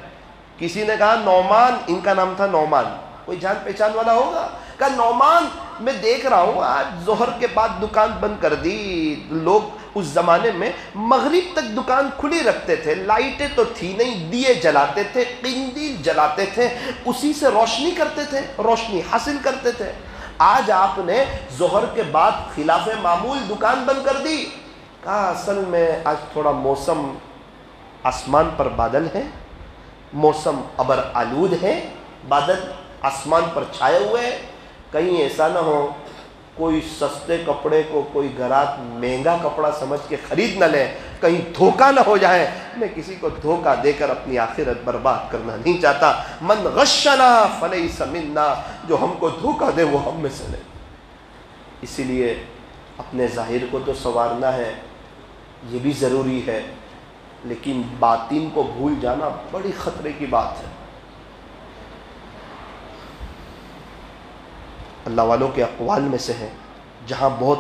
کسی نے کہا نعمان، ان کا نام تھا نعمان، کوئی جان پہچان والا ہوگا؟ کہا نعمان میں دیکھ رہا ہوں آج ظہر کے بعد دکان بند کر دی۔ لوگ اس زمانے میں مغرب تک دکان کھلی رکھتے تھے، لائٹیں تو تھی نہیں، دیے جلاتے تھے، قندیل جلاتے تھے، اسی سے روشنی کرتے تھے، روشنی حاصل کرتے تھے۔ آج آپ نے ظہر کے بعد خلاف معمول دکان بند کر دی۔ کہا اصل میں آج تھوڑا موسم، آسمان پر بادل ہے، موسم ابر آلود ہے، بادل آسمان پر چھائے ہوئے ہیں، کہیں ایسا نہ ہو کوئی سستے کپڑے کو کوئی گراہک مہنگا کپڑا سمجھ کے خرید نہ لے، کہیں دھوکہ نہ ہو جائے۔ میں کسی کو دھوکہ دے کر اپنی آخرت برباد کرنا نہیں چاہتا۔ من غشنا فلیس منا، جو ہم کو دھوکہ دے وہ ہم میں سے نہیں۔ اسی لیے اپنے ظاہر کو تو سنوارنا ہے، یہ بھی ضروری ہے، لیکن باطن کو بھول جانا بڑی خطرے کی بات ہے۔ اللہ والوں کے اقوال میں سے ہے جہاں بہت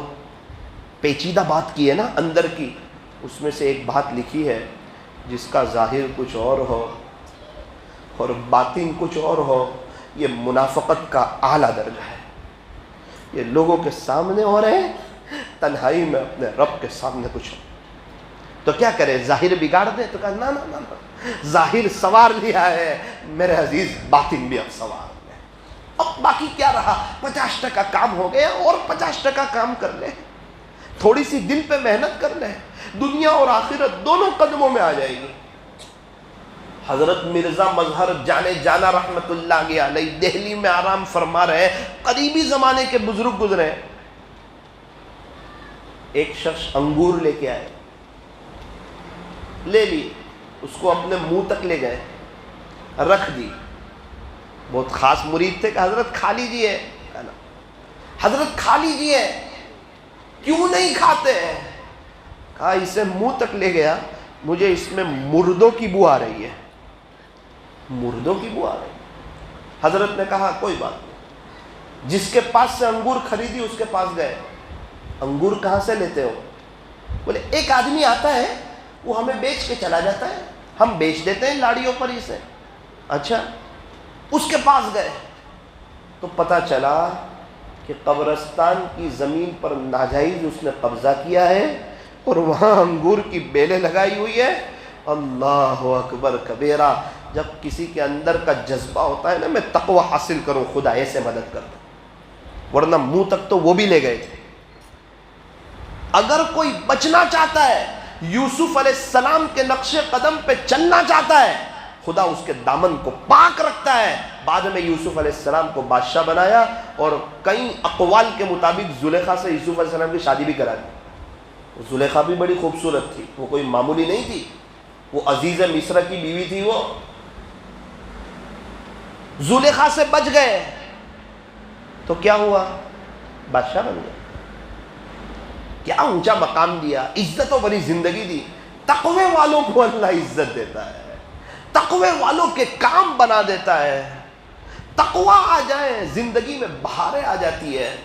پیچیدہ بات کی ہے نا اندر کی، اس میں سے ایک بات لکھی ہے جس کا ظاہر کچھ اور ہو اور باطن کچھ اور ہو، یہ منافقت کا اعلیٰ درجہ ہے۔ یہ لوگوں کے سامنے ہو رہے ہیں، تنہائی میں اپنے رب کے سامنے کچھ ہو تو کیا کرے؟ ظاہر بگاڑ دے؟ تو کہا نہ، ظاہر سنوار لیا ہے میرے عزیز، باطن بھی اب سنوار لے۔ اب باقی کیا رہا؟ 50% کام ہو گیا، اور 50% کام کر لے، تھوڑی سی دل پہ محنت کر لے، دنیا اور آخرت دونوں قدموں میں آ جائے گی۔ حضرت مرزا مظہر جانے جانا رحمت اللہ علیہ دہلی میں آرام فرما رہے ہیں، قریبی زمانے کے بزرگ گزرے، ایک شخص انگور لے کے آئے، لے لی، اس کو اپنے منہ تک لے گئے، رکھ دی۔ بہت خاص مرید تھے کہ حضرت کھا لیجیے، حضرت کھا لیجیے، کیوں نہیں کھاتے؟ کہا اسے منہ تک لے گیا، مجھے اس میں مردوں کی بو آ رہی ہے، مردوں کی بو آ رہی ہے۔ حضرت نے کہا کوئی بات نہیں، جس کے پاس سے انگور خریدی اس کے پاس گئے، انگور کہاں سے لیتے ہو؟ بولے ایک آدمی آتا ہے، وہ ہمیں بیچ کے چلا جاتا ہے، ہم بیچ دیتے ہیں لاڑیوں پر اسے۔ اچھا، اس کے پاس گئے تو پتہ چلا کہ قبرستان کی زمین پر ناجائز اس نے قبضہ کیا ہے، اور وہاں انگور کی بیلیں لگائی ہوئی ہے. اللہ اکبر کبیرہ. جب کسی کے اندر کا جذبہ ہوتا ہے نا میں تقوی حاصل کروں خدا ایسے مدد کرتا، ورنہ منہ تک تو وہ بھی لے گئے تھے. اگر کوئی بچنا چاہتا ہے، یوسف علیہ السلام کے نقش قدم پہ چلنا چاہتا ہے، خدا اس کے دامن کو پاک رکھتا ہے. بعد میں یوسف علیہ السلام کو بادشاہ بنایا اور کئی اقوال کے مطابق زلیخا سے یوسف علیہ السلام کی شادی بھی کرا دی. زلیخا بھی بڑی خوبصورت تھی، وہ کوئی معمولی نہیں تھی، وہ عزیز مصر کی بیوی تھی. وہ زلیخا سے بچ گئے تو کیا ہوا؟ بادشاہ بن گئے. کیا اونچا مقام دیا، عزت و بڑی زندگی دی. تقوی والوں کو اللہ عزت دیتا ہے، تقوی والوں کے کام بنا دیتا ہے. تقوی آ جائے زندگی میں بہاریں آ جاتی ہے.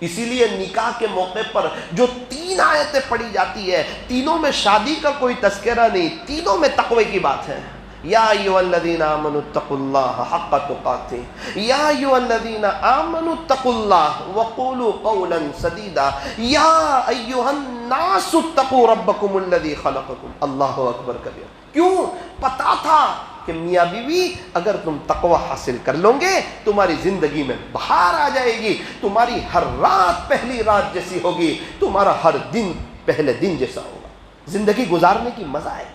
اسی لیے نکاح کے موقع پر جو 3 آیتیں پڑھی جاتی ہے، تینوں میں شادی کا کوئی تذکرہ نہیں، تینوں میں تقوی کی بات ہے. یا ایھا الذین آمنوا اتقوا اللہ حق تقاتہ، یا ایھا الذین آمنوا اتقوا اللہ وقولوا قولا سدیدا، یا ایھا الناس اتقوا ربکم الذی خلقکم. اللہ اکبر کبیر. کیوں؟ پتا تھا کہ میاں بیوی اگر تم تقوی حاصل کر لو گے تمہاری زندگی میں بہار آ جائے گی، تمہاری ہر رات پہلی رات جیسی ہوگی، تمہارا ہر دن پہلے دن جیسا ہوگا. زندگی گزارنے کی مزہ ہے.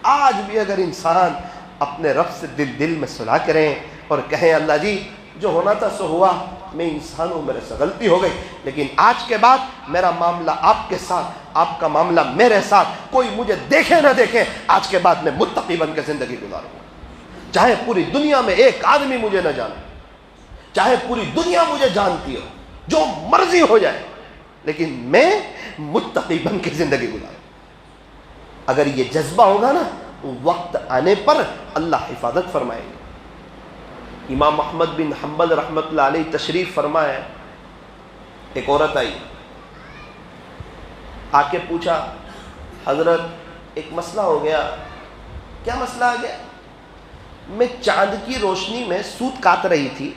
آج بھی اگر انسان اپنے رب سے دل میں صلح کریں اور کہیں اللہ جی جو ہونا تھا سو ہوا، میں انسان ہوں، میرے سے غلطی ہو گئی، لیکن آج کے بعد میرا معاملہ آپ کے ساتھ، آپ کا معاملہ میرے ساتھ، کوئی مجھے دیکھے نہ دیکھے، آج کے بعد میں متقی بن کے زندگی گزاروں گا. چاہے پوری دنیا میں ایک آدمی مجھے نہ جانے، چاہے پوری دنیا مجھے جانتی ہو، جو مرضی ہو جائے، لیکن میں متقی بن کے زندگی گزاروں. اگر یہ جذبہ ہوگا نا، وقت آنے پر اللہ حفاظت فرمائے گا. امام احمد بن حنبل رحمۃ اللہ علیہ تشریف فرمائے. ایک عورت آئی، آ کے پوچھا حضرت ایک مسئلہ ہو گیا. کیا مسئلہ آ گیا؟ میں چاند کی روشنی میں سوت کاٹ رہی تھی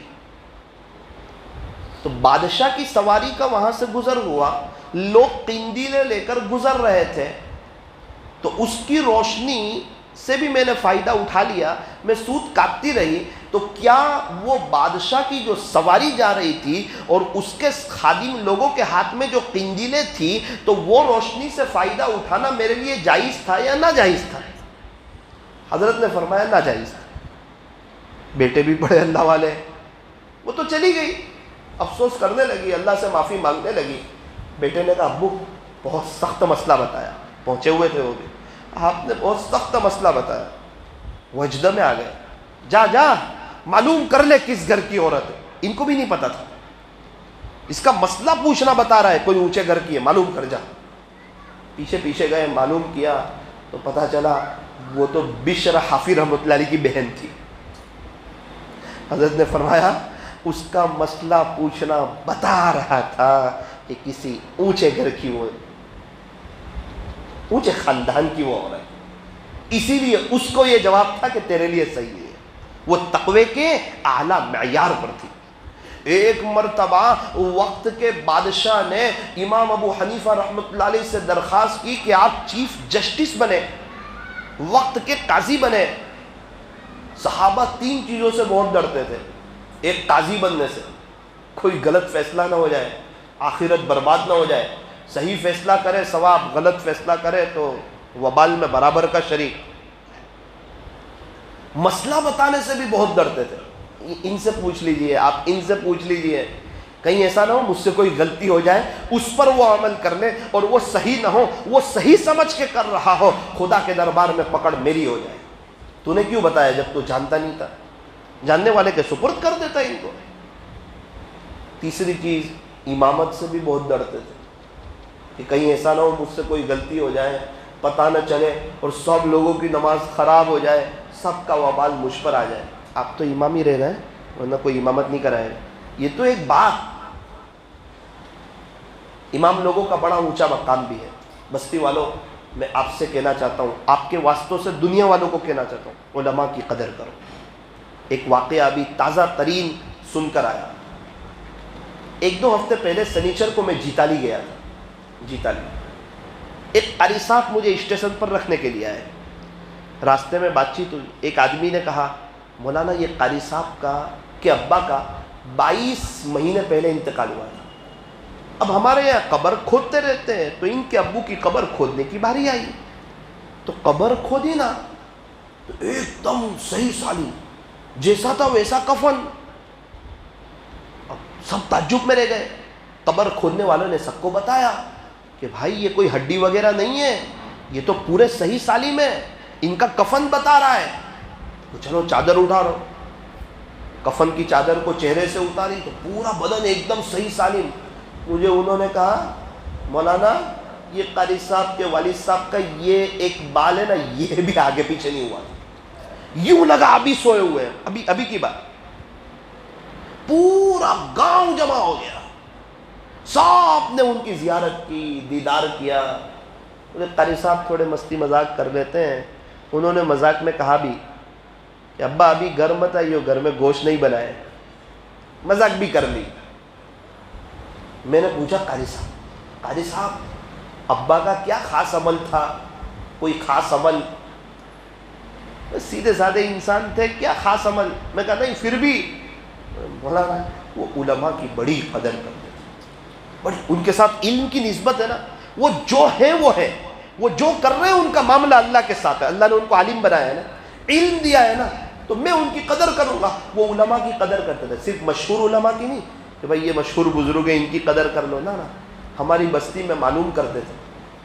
تو بادشاہ کی سواری کا وہاں سے گزر ہوا، لوگ قندیلیں لے کر گزر رہے تھے، تو اس کی روشنی سے بھی میں نے فائدہ اٹھا لیا، میں سوت کاٹتی رہی. تو کیا وہ بادشاہ کی جو سواری جا رہی تھی اور اس کے خادم لوگوں کے ہاتھ میں جو قندیلیں تھی، تو وہ روشنی سے فائدہ اٹھانا میرے لیے جائز تھا یا ناجائز تھا؟ حضرت نے فرمایا ناجائز تھا. بیٹے بھی بڑے اللہ والے، وہ تو چلی گئی، افسوس کرنے لگی، اللہ سے معافی مانگنے لگی. بیٹے نے کہا ابو بہت سخت مسئلہ بتایا، پہنچے ہوئے تھے وہ بھی، آپ نے بہت سخت مسئلہ بتایا. وجدہ میں آ گئے، جا جا معلوم کر لے کس گھر کی عورت ہے. ان کو بھی نہیں پتا تھا، اس کا مسئلہ پوچھنا بتا رہا ہے، کوئی اونچے گھر کی ہے، معلوم کر جا. پیچھے پیچھے گئے، معلوم کیا تو پتا چلا وہ تو بشر حافی رحمۃ اللہ علیہ کی بہن تھی. حضرت نے فرمایا اس کا مسئلہ پوچھنا بتا رہا تھا کہ کسی اونچے گھر کی وہ، اونچے خاندان کی وہ عورت، اسی لیے اس کو یہ جواب تھا کہ تیرے لیے صحیح ہے. وہ تقوی کے اعلیٰ معیار پر تھی. ایک مرتبہ وقت کے بادشاہ نے امام ابو حنیفہ رحمۃ اللہ علیہ سے درخواست کی کہ آپ چیف جسٹس بنے، وقت کے قاضی بنے. صحابہ 3 چیزوں سے بہت ڈرتے تھے. ایک قاضی بننے سے، کوئی غلط فیصلہ نہ ہو جائے، آخرت برباد نہ ہو جائے، صحیح فیصلہ کرے ثواب، غلط فیصلہ کرے تو وبال میں برابر کا شریک. مسئلہ بتانے سے بھی بہت ڈرتے تھے. ان سے پوچھ لیجئے، آپ ان سے پوچھ لیجئے، کہیں ایسا نہ ہو مجھ سے کوئی غلطی ہو جائے، اس پر وہ عمل کر لے اور وہ صحیح نہ ہو، وہ صحیح سمجھ کے کر رہا ہو، خدا کے دربار میں پکڑ میری ہو جائے. تو نے کیوں بتایا جب تو جانتا نہیں تھا؟ جاننے والے کے سپرد کر دیتا ان کو. تیسری چیز، امامت سے بھی بہت ڈرتے تھے کہ کہیں ایسا نہ ہو مجھ سے کوئی غلطی ہو جائے، پتہ نہ چلے اور سب لوگوں کی نماز خراب ہو جائے، سب کا وبال مجھ پر آ جائے. آپ تو امام ہی رہ رہے ہیں ورنہ کوئی امامت نہیں کرائے. یہ تو ایک بات. امام لوگوں کا بڑا اونچا مقام بھی ہے. بستی والوں، میں آپ سے کہنا چاہتا ہوں، آپ کے واسطوں سے دنیا والوں کو کہنا چاہتا ہوں، علماء کی قدر کرو. ایک واقعہ ابھی تازہ ترین سن کر آیا. 1-2 ہفتے پہلے سنیچر کو میں جیتالی گیا تھا. جیتالی ایک قاری صاحب مجھے اسٹیشن پر رکھنے کے لیے آئے، راستے میں بات چیت ہوئی، ایک آدمی نے کہا مولانا یہ قاری صاحب کا کہ ابا کا 22 مہینے پہلے انتقال ہوا تھا، اب ہمارے یہاں قبر کھودتے رہتے ہیں تو ان کے ابو کی قبر کھودنے کی باری آئی، تو قبر کھودی نا تو ایک دم صحیح سالم، جیسا تھا ویسا کفن۔ اب سب تعجب میں رہ گئے، قبر کھودنے والوں نے سب کو بتایا کہ بھائی یہ کوئی ہڈی وغیرہ نہیں ہے، یہ تو پورے صحیح سالم ہے، ان کا کفن بتا رہا ہے۔ تو چلو چادر اٹھارو، کفن کی چادر کو چہرے سے اتاری تو پورا بدن ایک دم صحیح سالم۔ مجھے انہوں نے کہا مولانا یہ قاری صاحب کے والد صاحب کا یہ ایک بال ہے نا، یہ بھی آگے پیچھے نہیں ہوا، یوں لگا ابھی سوئے ہوئے ہیں، ابھی کی بات۔ پورا گاؤں جمع ہو گیا، سب نے ان کی زیارت کی، دیدار کیا۔ قاری صاحب تھوڑے مستی مذاق کر لیتے ہیں، انہوں نے مذاق میں کہا بھی کہ ابا ابھی گھر مت آئیو، گھر میں گوشت نہیں بنائے، مذاق بھی کر لی۔ میں نے پوچھا قاری صاحب ابا کا کیا خاص عمل تھا، کوئی خاص عمل؟ سیدھے سادے انسان تھے، کیا خاص عمل؟ میں کہا نہیں پھر بھی مولانا وہ علماء کی بڑی قدر کرتے تھے، بڑی ان کے ساتھ علم کی نسبت ہے نا، وہ جو ہے وہ ہے، وہ جو کر رہے ہیں ان کا معاملہ اللہ کے ساتھ ہے، اللہ نے ان کو عالم بنایا ہے نا، علم دیا ہے نا، تو میں ان کی قدر کروں گا۔ وہ علماء کی قدر کرتے تھے، صرف مشہور علماء کی نہیں کہ بھائی یہ مشہور بزرگ ہیں ان کی قدر کر لو، نا ہماری بستی میں معلوم کرتے تھے،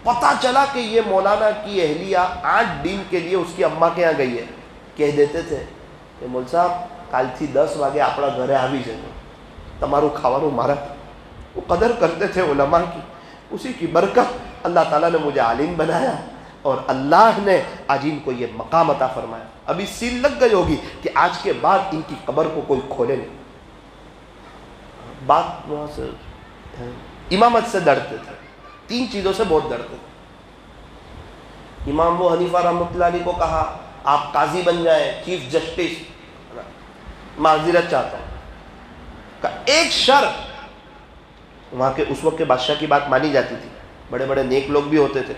پتہ چلا کہ یہ مولانا کی اہلیہ 8 دن کے لیے اس کی اماں کے یہاں گئی ہے، کہہ دیتے تھے کہ مول صاحب કાલથી 10 વાગે આપણા ઘરે આવી જજો, તમારું ખાવાનું મારા۔ وہ قدر کرتے تھے علماء کی، اسی کی برکت اللہ تعالیٰ نے مجھے عالم بنایا اور اللہ نے آج ان کو یہ مقام عطا فرمایا۔ ابھی سیل لگ گئی ہوگی کہ آج کے بعد ان کی قبر کو کوئی کھولے نہیں۔ بات وہاں سے امامت سے ڈرتے تھے، 3 چیزوں سے بہت ڈرتے تھے۔ امام ابو حنیفہ رحمۃ اللہ علیہ کو کہا آپ قاضی بن جائیں، چیف جسٹس، معذرت چاہتا ہوں کہ ایک شرط، وہاں کے اس وقت کے بادشاہ کی بات مانی جاتی تھی، بڑے بڑے نیک لوگ بھی ہوتے تھے،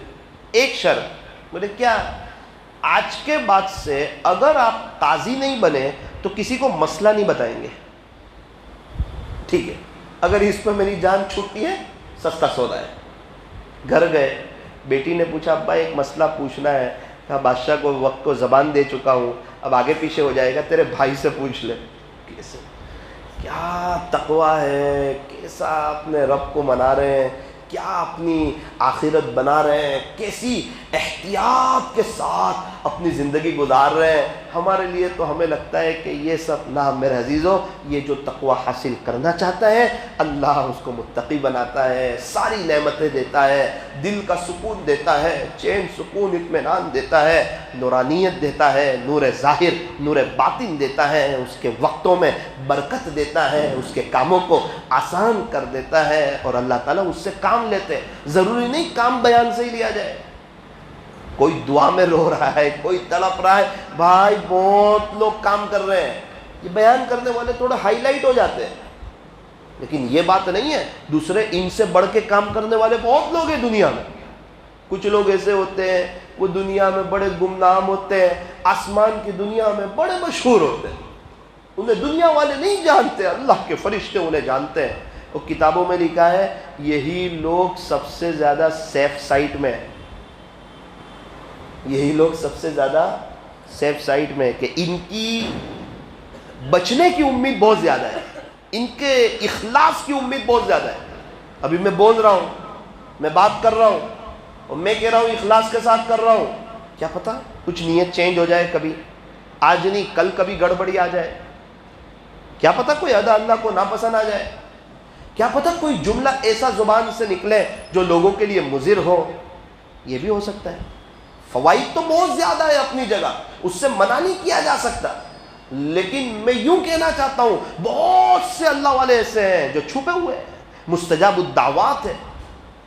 ایک شرط، بولے کیا؟ آج کے بعد سے اگر آپ قاضی نہیں بنے تو کسی کو مسئلہ نہیں بتائیں گے، ٹھیک ہے؟ اگر اس پہ میری جان چھوٹتی ہے سستا سودا ہے۔ گھر گئے، بیٹی نے پوچھا ابا ایک مسئلہ پوچھنا ہے، کہا بادشاہ کو وقت کو زبان دے چکا ہوں، اب آگے پیچھے ہو جائے گا، تیرے بھائی سے پوچھ لے۔ کیسے؟ کیا تقویٰ ہے، کیسا اپنے رب کو منا رہے ہیں، کیا اپنی آخرت بنا رہے ہیں، کیسی احتیاط کے ساتھ اپنی زندگی گزار رہے ہیں۔ ہمارے لیے تو ہمیں لگتا ہے کہ یہ سب نہ، میرے عزیزوں یہ جو تقویٰ حاصل کرنا چاہتا ہے اللہ اس کو متقی بناتا ہے، ساری نعمتیں دیتا ہے، دل کا سکون دیتا ہے، چین سکون اطمینان دیتا ہے، نورانیت دیتا ہے، نور ظاہر نور باطن دیتا ہے، اس کے وقتوں میں برکت دیتا ہے، اس کے کاموں کو آسان کر دیتا ہے، اور اللہ تعالیٰ اس سے کام لیتے ہیں۔ ضروری نہیں کام بیان سے ہی لیا جائے، کوئی دعا میں رو رہا ہے، کوئی تڑپ رہا ہے، بھائی بہت لوگ کام کر رہے ہیں، یہ بیان کرنے والے تھوڑا ہائی لائٹ ہو جاتے ہیں، لیکن یہ بات نہیں ہے، دوسرے ان سے بڑھ کے کام کرنے والے بہت لوگ ہیں دنیا میں۔ کچھ لوگ ایسے ہوتے ہیں وہ دنیا میں بڑے گمنام ہوتے ہیں، آسمان کی دنیا میں بڑے مشہور ہوتے ہیں، انہیں دنیا والے نہیں جانتے، اللہ کے فرشتے انہیں جانتے ہیں۔ اور کتابوں میں لکھا ہے یہی لوگ سب سے زیادہ سیف سائٹ میں ہیں، یہی لوگ سب سے زیادہ سیف سائٹ میں، کہ ان کی بچنے کی امید بہت زیادہ ہے، ان کے اخلاص کی امید بہت زیادہ ہے۔ ابھی میں بول رہا ہوں، میں بات کر رہا ہوں اور میں کہہ رہا ہوں اخلاص کے ساتھ کر رہا ہوں، کیا پتہ کچھ نیت چینج ہو جائے، کبھی آج نہیں کل کبھی گڑبڑی آ جائے، کیا پتہ کوئی ادا اللہ کو ناپسند آ جائے، کیا پتہ کوئی جملہ ایسا زبان سے نکلے جو لوگوں کے لیے مضر ہو، یہ بھی ہو سکتا ہے۔ فوائد تو بہت زیادہ ہے اپنی جگہ، اس سے منع نہیں کیا جا سکتا، لیکن میں یوں کہنا چاہتا ہوں بہت سے اللہ والے ایسے ہیں جو چھپے ہوئے ہیں، مستجاب الدعوات ہیں۔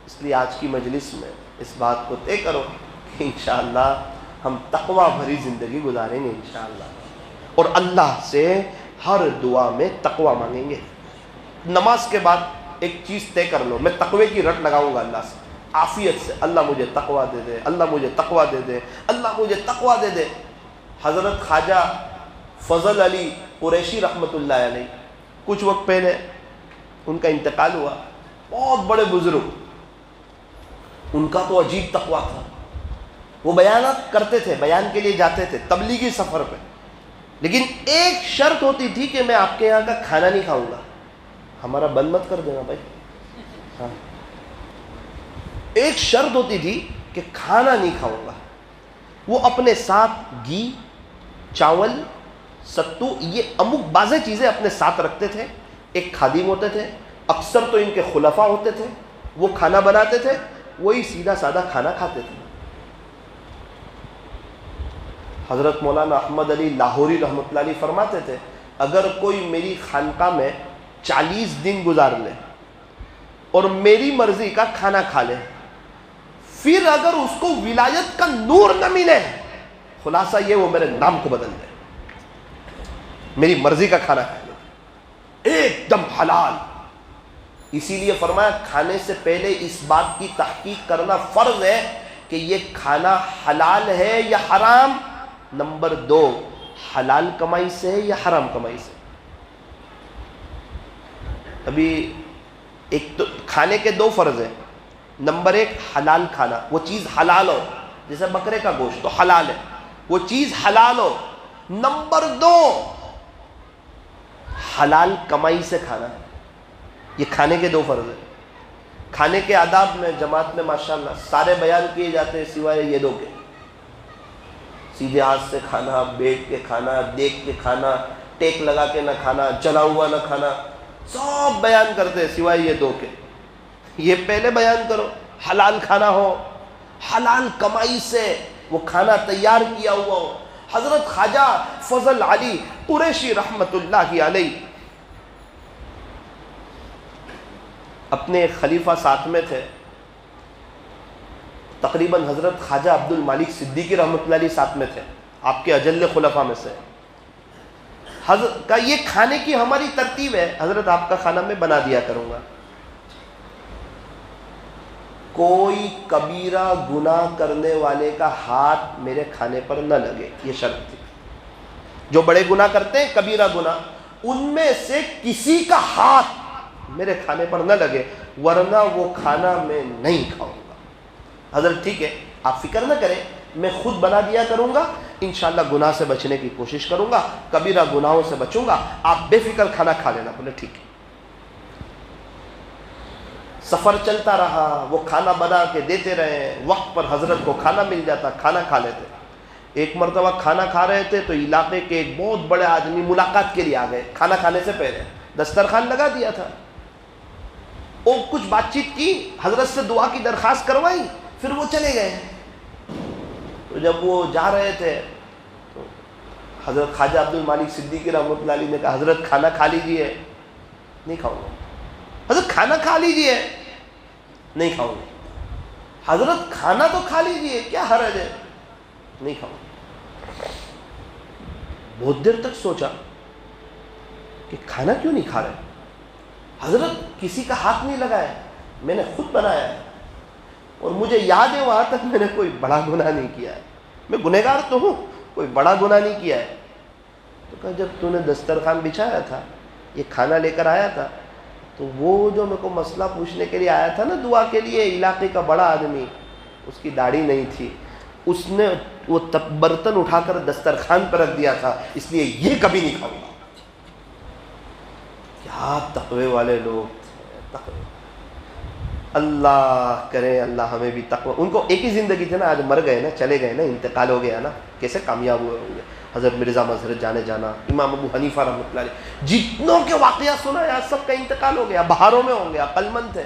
اس لیے آج کی مجلس میں اس بات کو طے کرو کہ انشاءاللہ ہم تقویٰ بھری زندگی گزاریں گے انشاءاللہ، اور اللہ سے ہر دعا میں تقویٰ مانگیں گے۔ نماز کے بعد ایک چیز طے کر لو، میں تقوی کی رٹ لگاؤں گا اللہ سے، عافیت سے، اللہ مجھے تقویٰ دے دے، اللہ مجھے تقویٰ دے دے، اللہ مجھے تقویٰ دے دے۔ حضرت خواجہ فضل علی قریشی رحمۃ اللہ علیہ، کچھ وقت پہلے ان کا انتقال ہوا، بہت بڑے بزرگ، ان کا تو عجیب تقویٰ تھا، وہ بیانات کرتے تھے، بیان کے لیے جاتے تھے تبلیغی سفر پہ، لیکن ایک شرط ہوتی تھی کہ میں آپ کے یہاں کا کھانا نہیں کھاؤں گا، ہمارا بند مت کر دینا بھائی، ہاں ایک شرط ہوتی تھی کہ کھانا نہیں کھاؤں گا۔ وہ اپنے ساتھ گھی، چاول، ستو، یہ امک بازے چیزیں اپنے ساتھ رکھتے تھے، ایک خادم ہوتے تھے، اکثر تو ان کے خلفاء ہوتے تھے، وہ کھانا بناتے تھے، وہی سیدھا سادہ کھانا کھاتے تھے۔ حضرت مولانا احمد علی لاہوری رحمۃ اللہ علیہ فرماتے تھے اگر کوئی میری خانقاہ میں 40 دن گزار لے اور میری مرضی کا کھانا کھا لے، پھر اگر اس کو ولایت کا نور نہ ملے، خلاصہ یہ وہ میرے نام کو بدل دے، میری مرضی کا کھانا کھا لے، ایک دم حلال۔ اسی لیے فرمایا کھانے سے پہلے اس بات کی تحقیق کرنا فرض ہے کہ یہ کھانا حلال ہے یا حرام، نمبر 2 حلال کمائی سے ہے یا حرام کمائی سے۔ ابھی ایک تو کھانے کے 2 فرض ہیں، نمبر 1 حلال کھانا، وہ چیز حلال ہو، جیسے بکرے کا گوشت تو حلال ہے، وہ چیز حلال ہو۔ نمبر 2 حلال کمائی سے کھانا ہے، یہ کھانے کے 2 فرض ہیں۔ کھانے کے آداب میں جماعت میں ماشاءاللہ سارے بیان کیے جاتے ہیں سوائے یہ 2 کے، سیدھے ہاتھ سے کھانا، بیٹھ کے کھانا، دیکھ کے کھانا، ٹیک لگا کے نہ کھانا، جلا ہوا نہ کھانا، سب بیان کرتے ہیں سوائے یہ 2 کے۔ یہ پہلے بیان کرو، حلال کھانا ہو، حلال کمائی سے وہ کھانا تیار کیا ہوا ہو۔ حضرت خواجہ فضل علی قریشی رحمۃ اللہ علیہ اپنے خلیفہ ساتھ میں تھے، تقریباً حضرت خواجہ عبد المالک صدیقی رحمۃ اللہ علیہ ساتھ میں تھے، آپ کے اجل خلفاء میں سے۔ حضرت کا یہ کھانے کی ہماری ترتیب ہے، حضرت آپ کا کھانا میں بنا دیا کروں گا، کوئی کبیرہ گناہ کرنے والے کا ہاتھ میرے کھانے پر نہ لگے، یہ شرط تھی۔ جو بڑے گناہ کرتے ہیں کبیرہ گناہ، ان میں سے کسی کا ہاتھ میرے کھانے پر نہ لگے، ورنہ وہ کھانا میں نہیں کھاؤں گا۔ حضرت ٹھیک ہے، آپ فکر نہ کریں، میں خود بنا دیا کروں گا، انشاءاللہ گناہ سے بچنے کی کوشش کروں گا، کبیرہ گناہوں سے بچوں گا، آپ بے فکر کھانا کھا لینا۔ بولے ٹھیک ہے۔ سفر چلتا رہا، وہ کھانا بنا کے دیتے رہے، وقت پر حضرت کو کھانا مل جاتا، کھانا کھا لیتے۔ ایک مرتبہ کھانا کھا رہے تھے تو علاقے کے ایک بہت بڑے آدمی ملاقات کے لیے آ گئے، کھانا کھانے سے پہلے دسترخوان لگا دیا تھا، اور کچھ بات چیت کی، حضرت سے دعا کی درخواست کروائی، پھر وہ چلے گئے۔ تو جب وہ جا رہے تھے تو حضرت خواجہ عبد المالک صدیقی رحمۃ اللہ علیہ نے کہا حضرت کھانا کھا لیجئے، نہیں کھاؤں گا۔ حضرت کھانا کھا لیجئے، نہیں کھاؤں گا۔ حضرت کھانا تو کھا لیجئے، کیا حرج ہے، نہیں کھاؤں گا۔ بہت دیر تک سوچا کہ کھانا کیوں نہیں کھا رہے، حضرت کسی کا ہاتھ نہیں لگایا، میں نے خود بنایا ہے، اور مجھے یاد ہے وہاں تک میں نے کوئی بڑا گناہ نہیں کیا ہے، میں گنہگار تو ہوں، کوئی بڑا گناہ نہیں کیا ہے۔ تو کہا جب تو نے دسترخوان بچھایا تھا، یہ کھانا لے کر آیا تھا، تو وہ جو میرے کو مسئلہ پوچھنے کے لیے آیا تھا نا دعا کے لیے، علاقے کا بڑا آدمی، اس کی داڑھی نہیں تھی، اس نے وہ برتن اٹھا کر دسترخوان پر رکھ دیا تھا، اس لیے یہ کبھی نہیں کھاؤں گا۔ کیا تقوی والے لوگ تھے، تقوی۔ اللہ کرے اللہ ہمیں بھی تقوی، ان کو ایک ہی زندگی تھی نا، آج مر گئے نا، چلے گئے نا، انتقال ہو گیا نا، کیسے کامیاب ہوئے ہوں گے۔ حضرت مرزا مظہر جانے جانا، امام ابو حنیفہ رحمۃ اللہ علیہ، جتنوں کے واقعات سنا ہے سب کا انتقال ہو گیا، بہاروں میں ہوں گے، عقل مند تھے،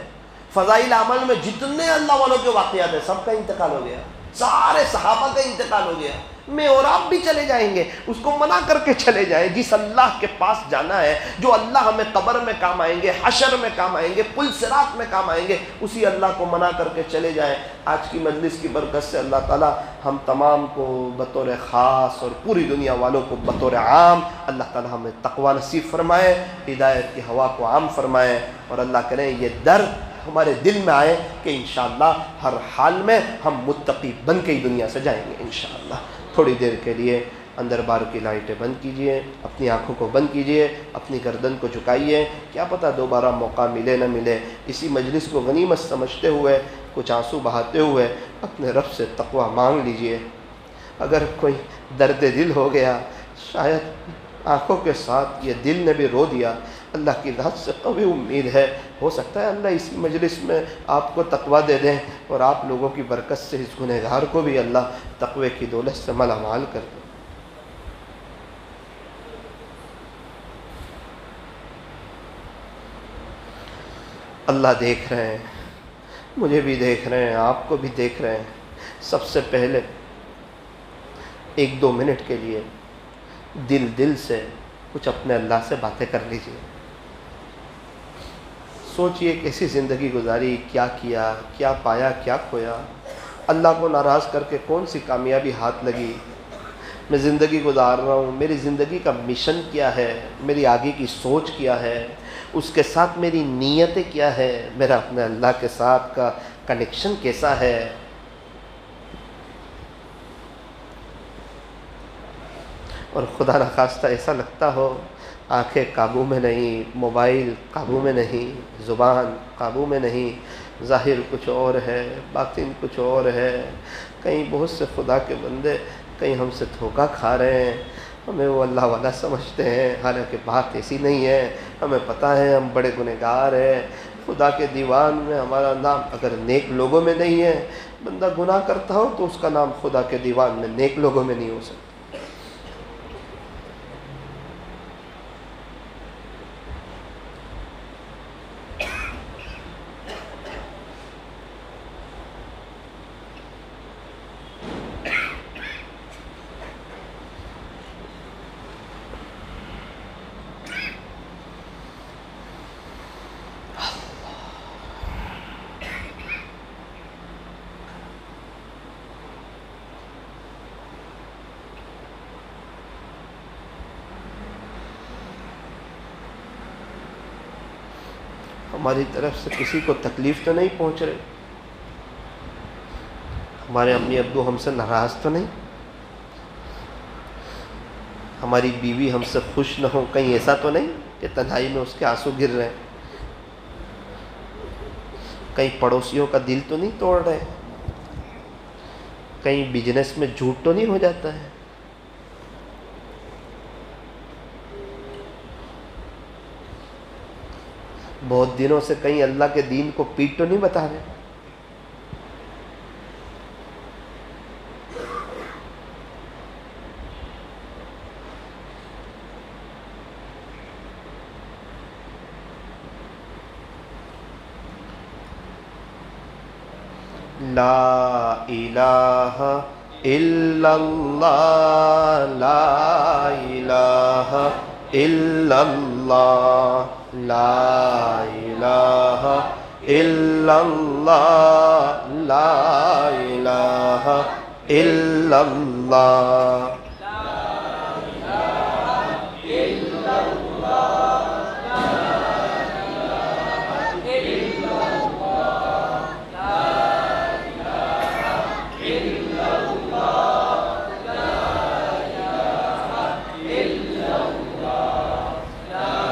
فضائل اعمال میں جتنے اللہ والوں کے واقعات ہیں سب کا انتقال ہو گیا، سارے صحابہ کا انتقال ہو گیا۔ میں اور آپ بھی چلے جائیں گے، اس کو منع کر کے چلے جائیں، جس اللہ کے پاس جانا ہے، جو اللہ ہمیں قبر میں کام آئیں گے، حشر میں کام آئیں گے، پل صراط میں کام آئیں گے، اسی اللہ کو منع کر کے چلے جائیں۔ آج کی مجلس کی برکت سے اللہ تعالی ہم تمام کو بطور خاص اور پوری دنیا والوں کو بطور عام اللہ تعالی ہمیں تقوی نصیب فرمائے، ہدایت کی ہوا کو عام فرمائے، اور اللہ کریں یہ در ہمارے دل میں آئے کہ انشاءاللہ ہر حال میں ہم متقی بن کے ہی دنیا سے جائیں گے انشاءاللہ۔ تھوڑی دیر کے لیے اندر بار کی لائٹیں بند کیجئے، اپنی آنکھوں کو بند کیجئے، اپنی گردن کو جھکائیے، کیا پتہ دوبارہ موقع ملے نہ ملے۔ اسی مجلس کو غنیمت سمجھتے ہوئے، کچھ آنسو بہاتے ہوئے اپنے رب سے تقوی مانگ لیجئے۔ اگر کوئی درد دل ہو گیا، شاید آنکھوں کے ساتھ یہ دل نے بھی رو دیا، اللہ کی ذات سے قوی امید ہے، ہو سکتا ہے اللہ اسی مجلس میں آپ کو تقوی دے دیں اور آپ لوگوں کی برکت سے اس گنہگار کو بھی اللہ تقوی کی دولت سے مالا مال کر دے۔ اللہ دیکھ رہے ہیں، مجھے بھی دیکھ رہے ہیں، آپ کو بھی دیکھ رہے ہیں۔ سب سے پہلے 1-2 منٹ کے لیے دل سے کچھ اپنے اللہ سے باتیں کر لیجئے۔ سوچئے کیسی زندگی گزاری، کیا کیا، کیا پایا، کیا کھویا، اللہ کو ناراض کر کے کون سی کامیابی ہاتھ لگی، میں زندگی گزار رہا ہوں، میری زندگی کا مشن کیا ہے، میری آگے کی سوچ کیا ہے، اس کے ساتھ میری نیتیں کیا ہے، میرا اپنے اللہ کے ساتھ کا کنیکشن کیسا ہے۔ اور خدا نخواستہ ایسا لگتا ہو آنکھیں قابو میں نہیں، موبائل قابو میں نہیں، زبان قابو میں نہیں، ظاہر کچھ اور ہے، باطن کچھ اور ہے، کہیں بہت سے خدا کے بندے کہیں ہم سے دھوکہ کھا رہے ہیں، ہمیں وہ اللہ والا سمجھتے ہیں، حالانکہ بات ایسی نہیں ہے، ہمیں پتہ ہے ہم بڑے گنہگار ہیں، خدا کے دیوان میں ہمارا نام اگر نیک لوگوں میں نہیں ہے، بندہ گناہ کرتا ہو تو اس کا نام خدا کے دیوان میں نیک لوگوں میں نہیں ہو سکتا۔ ہماری طرف سے کسی کو تکلیف تو نہیں پہنچ رہی، ہمارے امی ابو ہم سے ناراض تو نہیں، ہماری بیوی ہم سے خوش نہ ہو، کہیں ایسا تو نہیں کہ تنہائی میں اس کے آنسو گر رہے ہیں، کہیں پڑوسیوں کا دل تو نہیں توڑ رہے، کہیں بزنس میں جھوٹ تو نہیں ہو جاتا ہے، بہت دنوں سے کہیں اللہ کے دین کو پیٹ تو نہیں بتا رہے۔ لا الہ الا اللہ، لا الہ الا اللہ، لا الہ الا اللہ، لا الہ الا اللہ۔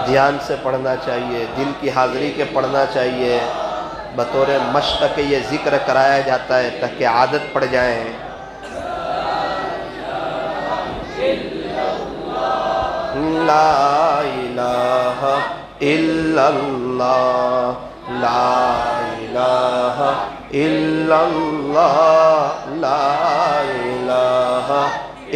دھیان سے پڑھنا چاہیے، دل کی حاضری کے پڑھنا چاہیے، بطور مشق کے یہ ذکر کرایا جاتا ہے تاکہ عادت پڑ جائیں۔ لا الہ الا اللہ، لا الہ الا اللہ، لا الہ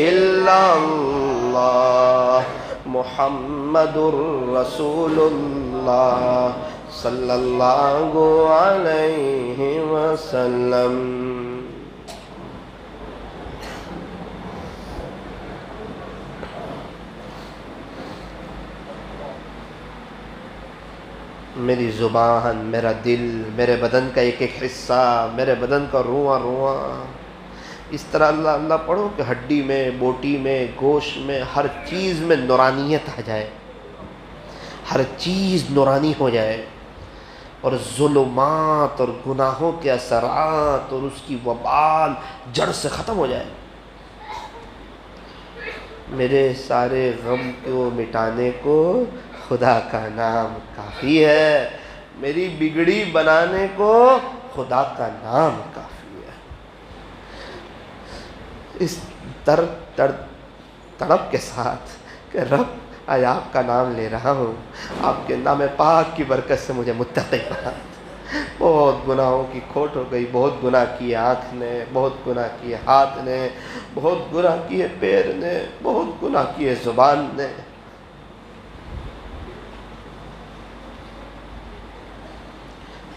الا اللہ، محمد الرسول اللہ صلی اللہ علیہ وسلم۔ میری زبان، میرا دل، میرے بدن کا ایک ایک حصہ، میرے بدن کا رواں رواں، اس طرح اللہ اللہ پڑھو کہ ہڈی میں، بوٹی میں، گوشت میں، ہر چیز میں نورانیت آ جائے، ہر چیز نورانی ہو جائے، اور ظلمات اور گناہوں کے اثرات اور اس کی وبال جڑ سے ختم ہو جائے۔ میرے سارے غم کو مٹانے کو خدا کا نام کافی ہے، میری بگڑی بنانے کو خدا کا نام کافی ہے۔ اس تڑپ کے ساتھ کہ رب آج آپ کا نام لے رہا ہوں، آپ کے نام پاک کی برکت سے مجھے متقی بنا۔ بہت گناہوں کی کھوٹ ہو گئی، بہت گناہ کیے آنکھ نے، بہت گناہ کیے ہاتھ نے، بہت گناہ کیے پیر نے، بہت گناہ کیے زبان نے۔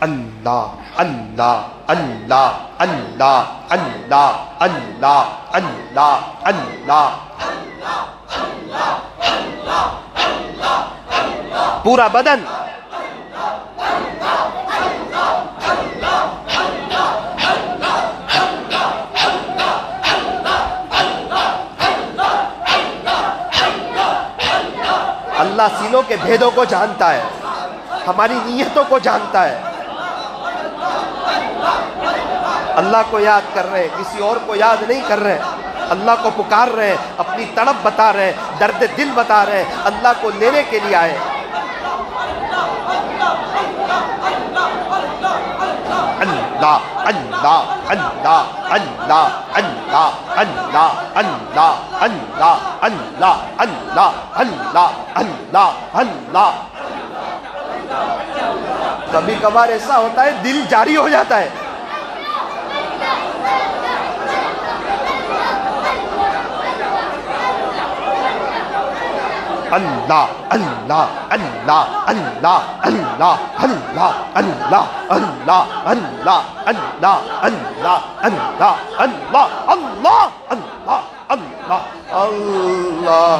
اللہ اللہ اللہ اللہ اللہ اللہ اللہ اللہ پورا بدن اللہ سینوں کے بھیدوں کو جانتا ہے، ہماری نیتوں کو جانتا ہے۔ اللہ کو یاد کر رہے ہیں، کسی اور کو یاد نہیں کر رہے ہیں، اللہ کو پکار رہے ہیں، اپنی تڑپ بتا رہے ہیں، درد دل بتا رہے ہیں، اللہ کو لینے کے لیے آئے۔ اللہ اللہ اللہ اللہ اللہ اللہ اللہ اللہ اللہ اللہ اللہ اللہ اللہ۔ کبھی کبھار ایسا ہوتا ہے دل جاری ہو جاتا ہے۔ اللہ اللہ اللہ اللہ اللہ اللہ اللہ اللہ اللہ اللہ اللہ اللہ اللہ اللہ اللہ اللہ۔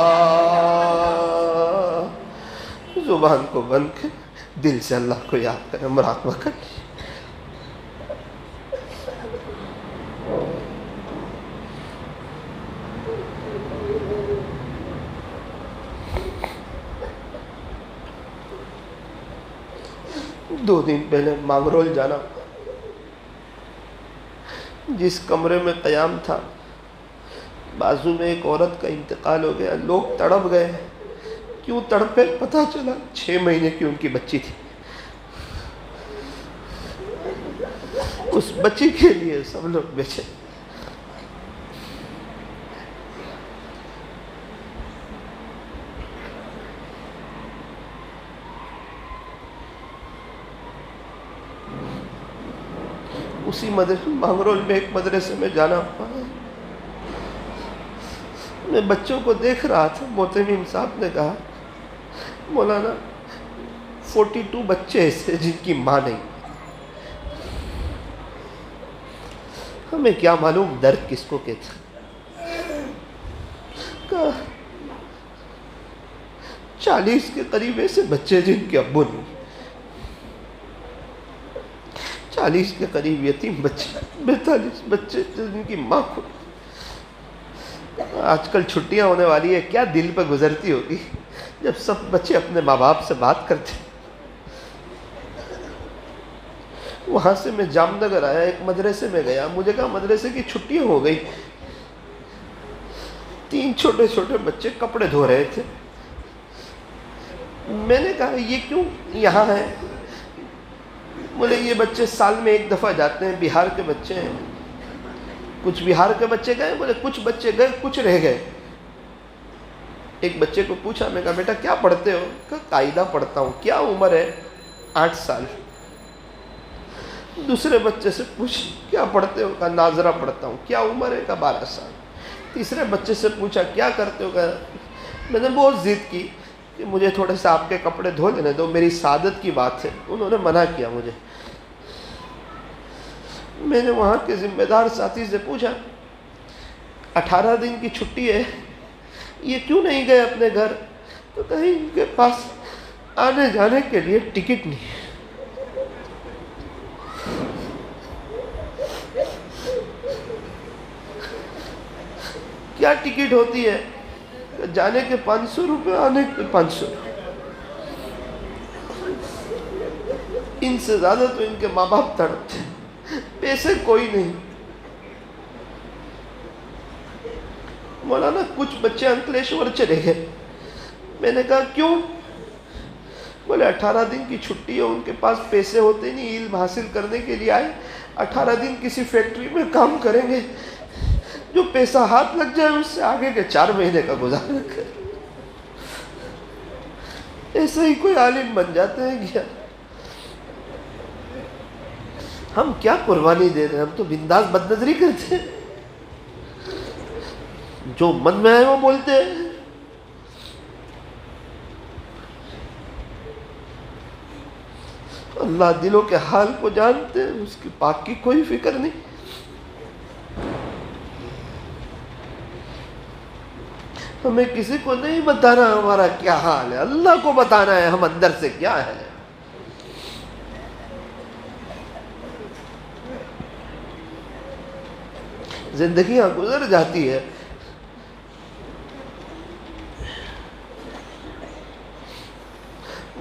زبان کو بند کر دل سے اللہ کو یاد کریں، مراقبہ کریں۔ دو دن پہلے مانگرول جانا، جس کمرے میں قیام تھا بازو میں ایک عورت کا انتقال ہو گیا، لوگ تڑپ گئے۔ کیوں تڑپے پتہ چلا 6 مہینے کی ان کی بچی تھی۔ اس بچی کے لیے سب لوگ بیچے۔ اسی مدرسے مانگرول میں ایک مدرسے میں جانا ہوا، میں بچوں کو دیکھ رہا تھا۔ محتمم صاحب نے کہا مولانا 42 بچے ایسے جن کی ماں نہیں، ہمیں کیا معلوم درد کس کو کہتا۔ کہا 40 کے قریب ایسے بچے جن کے ابو نہیں، 40 کے قریب یتیم بچے، 42 بچے جن کی ماں کو۔ آج کل چھٹیاں ہونے والی ہے، کیا دل پہ گزرتی ہوگی جب سب بچے اپنے ماں باپ سے بات کرتے۔ وہاں سے میں جام نگر آیا، ایک مدرسے میں گیا، مجھے کہا مدرسے کی چھٹیاں ہو گئی۔ 3 چھوٹے چھوٹے بچے کپڑے دھو رہے تھے۔ میں نے کہا یہ کیوں یہاں ہے؟ بولے یہ بچے سال میں 1 دفعہ جاتے ہیں، بہار کے بچے ہیں۔ کچھ بہار کے بچے گئے، بولے کچھ بچے گئے، کچھ رہ گئے۔ ایک بچے کو پوچھا، میں کہا بیٹا کیا پڑھتے ہو؟ کہا قاعدہ پڑھتا ہوں۔ کیا عمر ہے؟ 8 سال۔ دوسرے بچے سے پوچھ کیا پڑھتے ہو؟ کہا ناظرہ پڑھتا ہوں۔ کیا عمر ہے؟ کہا 12 سال۔ تیسرے بچے سے پوچھا کیا کرتے ہو؟ کہا میں نے بہت ضد کی کہ مجھے تھوڑے سے آپ کے کپڑے دھو لینے دو، میری سعادت کی بات ہے۔ انہوں نے منع کیا مجھے۔ میں نے وہاں کے ذمہ دار ساتھی سے پوچھا 18 دن کی چھٹی ہے، یہ کیوں نہیں گئے اپنے گھر؟ تو کہیں ان کے پاس آنے جانے کے لیے ٹکٹ نہیں ہے۔ کیا ٹکٹ ہوتی ہے؟ جانے کے 500 روپے، آنے کے 500 روپے۔ ان سے زیادہ تو ان کے ماں باپ تڑپتے، پیسے کوئی نہیں۔ مولانا کچھ بچے انکلیشور چلے گئے۔ میں نے کہا کیوں؟ بولے 18 دن کی چھٹی ہے، ان کے پاس پیسے ہوتے نہیں، علم حاصل کرنے کے لیے آئے، 18 دن کسی فیکٹری میں کام کریں گے، جو پیسہ ہاتھ لگ جائے اس سے آگے کے 4 مہینے کا گزارا کریں۔ ایسے ہی کوئی عالم بن جاتے ہیں کیا؟ ہم کیا قربانی دے رہے ہیں؟ ہم تو بنداس بد نظری کرتے ہیں، جو من میں آئے وہ بولتے ہیں۔ اللہ دلوں کے حال کو جانتے ہیں، اس کی پاک کی کوئی فکر نہیں۔ ہمیں کسی کو نہیں بتانا ہمارا کیا حال ہے، اللہ کو بتانا ہے ہم اندر سے کیا ہے۔ زندگیاں گزر جاتی ہے،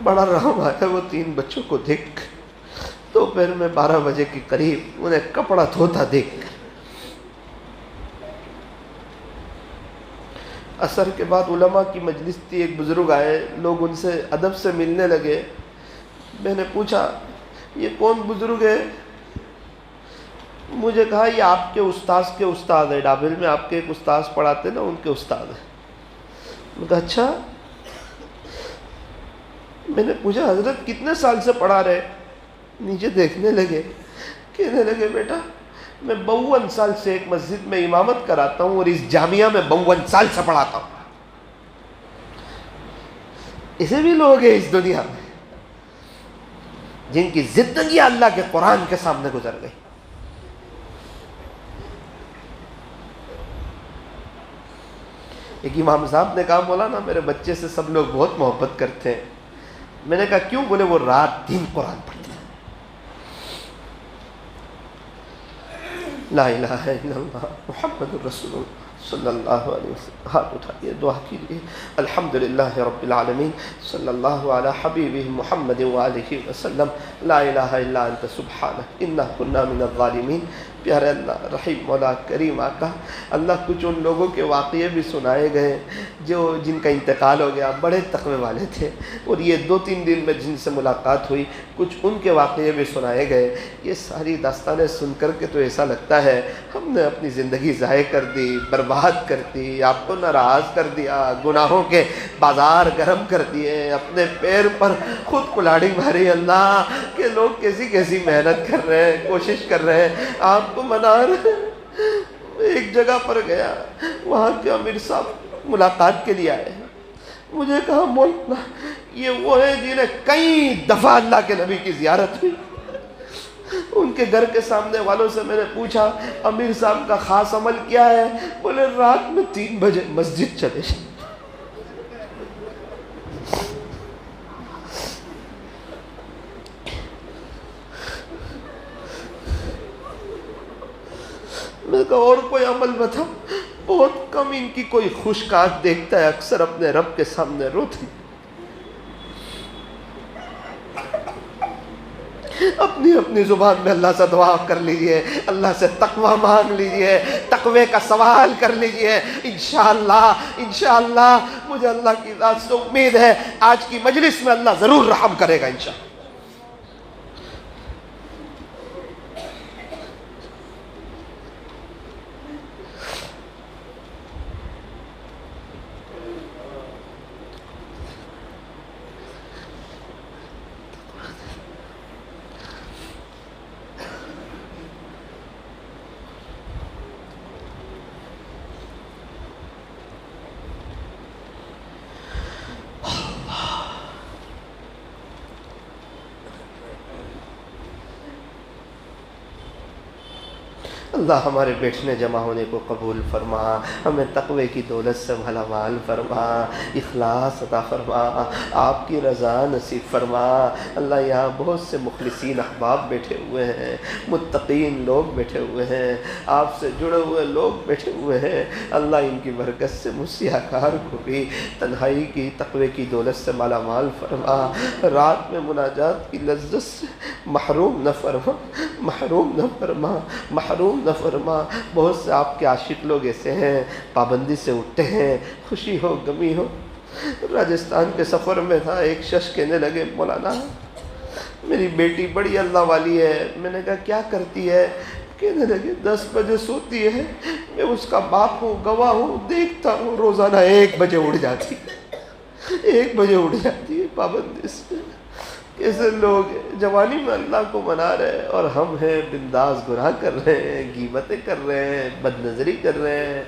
بڑا رحم آیا وہ 3 بچوں کو دیکھ، دوپہر میں 12 بجے کے قریب انہیں کپڑا دھوتا دیکھ کر۔ عصر کے بعد علماء کی مجلس تھی، ایک بزرگ آئے، لوگ ان سے ادب سے ملنے لگے۔ میں نے پوچھا یہ کون بزرگ ہے؟ مجھے کہا یہ آپ کے استاذ کے استاد ہے، ڈابل میں آپ کے ایک استاذ پڑھاتے نا، ان کے استاد ہیں۔ میں کہا اچھا۔ میں نے پوچھا حضرت کتنے سال سے پڑھا رہے؟ نیچے دیکھنے لگے، کہنے لگے بیٹا میں 52 سال سے ایک مسجد میں امامت کراتا ہوں اور اس جامعہ میں 52 سال سے پڑھاتا ہوں۔ اسے بھی لوگ ہیں اس دنیا میں جن کی زندگی اللہ کے قرآن کے سامنے گزر گئی۔ ایک امام صاحب نے کہا مولانا میرے بچے سے سب لوگ بہت محبت کرتے ہیں۔ میں نے کہا کیوں؟ بولے وہ رات دن قرآن پڑھتا ہے۔ لا الہ الا اللہ محمد الرسول اللہ صلی اللہ علیہ وسلم۔ ہاتھ اٹھائیے، دعا کیجیے۔ الحمدللہ رب العالمین، صلی اللہ علی حبیبہ محمد وآلہ وسلم۔ لا الہ الا انت سبحانک انا کنا من الظالمین۔ پیارے اللہ، رحیم مولا، کریم آقا، اللہ کچھ ان لوگوں کے واقعے بھی سنائے گئے جن کا انتقال ہو گیا، بڑے تقوی والے تھے، اور یہ 2-3 دن میں جن سے ملاقات ہوئی کچھ ان کے واقعے بھی سنائے گئے۔ یہ ساری داستانیں سن کر کے تو ایسا لگتا ہے ہم نے اپنی زندگی ضائع کر دی، برباد کر دی، آپ کو ناراض کر دیا، گناہوں کے بازار گرم کر دیے، اپنے پیر پر خود کلاڑی ماری۔ اللہ کہ لوگ کیسی کیسی محنت کر رہے ہیں، کوشش کر رہے ہیں، آپ کو منا رہے ہیں۔ ایک جگہ پر گیا، وہاں کے امیر صاحب ملاقات کے لیے آئے، مجھے کہا مولانا یہ وہ ہیں جنہیں کئی دفعہ اللہ کے نبی کی زیارت ہوئی۔ ان کے گھر کے سامنے والوں سے میں نے پوچھا امیر صاحب کا خاص عمل کیا ہے؟ بولے رات میں 3 بجے مسجد چلے جائیں۔ میں نے کہا اور کوئی عمل بتا؟ بہت کم ان کی کوئی خشک آنکھ دیکھتا ہے، اکثر اپنے رب کے سامنے روتے۔ اپنی زبان میں اللہ سے دعا کر لیجئے، اللہ سے تقوی مانگ لیجئے، تقوی کا سوال کر لیجئے۔ انشاءاللہ مجھے اللہ کی ذات سے امید ہے آج کی مجلس میں اللہ ضرور رحم کرے گا انشاءاللہ۔ اللہ ہمارے بیٹھنے جمع ہونے کو قبول فرما، ہمیں تقوی کی دولت سے بھلا مال فرما، اخلاص عطا فرما، آپ کی رضا نصیب فرما۔ اللہ یہاں بہت سے مخلصین احباب بیٹھے ہوئے ہیں، متقین لوگ بیٹھے ہوئے ہیں، آپ سے جڑے ہوئے لوگ بیٹھے ہوئے ہیں، اللہ ان کی برکت سے مسیح کار کو بھی تنہائی کی تقوی کی دولت سے مالا مال فرما، رات میں مناجات کی لذت سے محروم نہ فرما، محروم نہ فرما، محروم نہ فرما۔ بہت سے آپ کے عاشق لوگ ایسے ہیں پابندی سے اٹھتے ہیں، خوشی ہو غمی ہو۔ راجستھان کے سفر میں تھا، ایک شخص کہنے لگے مولانا میری بیٹی بڑی اللہ والی ہے۔ میں نے کہا کیا کرتی ہے؟ کہنے لگے 10 بجے سوتی ہے، میں اس کا باپ ہوں، گواہ ہوں، دیکھتا ہوں روزانہ 1 بجے اٹھ جاتی ہے، 1 بجے اٹھ جاتی ہے پابندی سے۔ کیسے لوگ جوانی میں اللہ کو منا رہے ہیں اور ہم ہیں بنداز گناہ کر رہے ہیں، غیبتیں کر رہے ہیں، بد نظری کر رہے ہیں،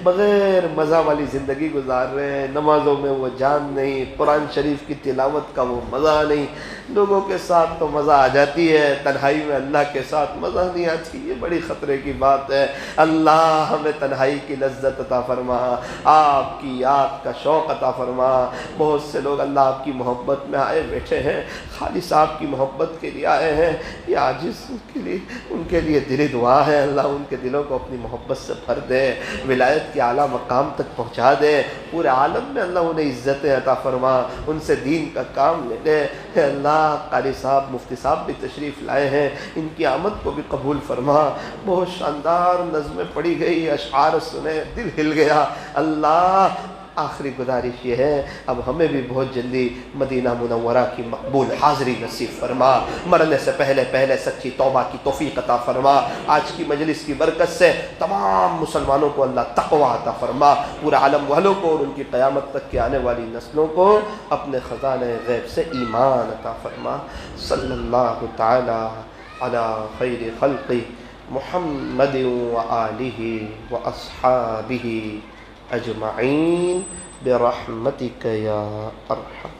بغیر مزہ والی زندگی گزار رہے ہیں۔ نمازوں میں وہ جان نہیں، قرآن شریف کی تلاوت کا وہ مزہ نہیں۔ لوگوں کے ساتھ تو مزہ آ جاتی ہے، تنہائی میں اللہ کے ساتھ مزہ نہیں آتی۔ یہ بڑی خطرے کی بات ہے۔ اللہ ہمیں تنہائی کی لذت عطا فرما، آپ کی یاد کا شوق عطا فرما۔ بہت سے لوگ اللہ آپ کی محبت میں آئے بیٹھے ہیں، خالص آپ کی محبت کے لیے آئے ہیں۔ یہ عاجز ان کے لیے دلی دعا ہے، اللہ ان کے دلوں کو اپنی محبت سے بھر دے، ولایت کے اعلیٰ مقام تک پہنچا دے، پورے عالم میں اللہ انہیں عزتیں عطا فرما، ان سے دین کا کام لے لے۔ اے اللہ قاری صاحب مفتی صاحب بھی تشریف لائے ہیں، ان کی آمد کو بھی قبول فرما۔ بہت شاندار نظمیں پڑھی گئی، اشعار سنے، دل ہل گیا۔ اللہ آخری گزارش یہ ہے، اب ہمیں بھی بہت جلدی مدینہ منورہ کی مقبول حاضری نصیب فرما، مرنے سے پہلے پہلے سچی توبہ کی توفیق عطا فرما۔ آج کی مجلس کی برکت سے تمام مسلمانوں کو اللہ تقوی عطا فرما، پورا عالم والوں کو اور ان کی قیامت تک کے آنے والی نسلوں کو اپنے خزانہ غیب سے ایمان عطا فرما۔ صلی اللہ تعالی علی خیر خلقہ محمد وآلہ وأصحابہ اجمعین برحمتک یا ارحم۔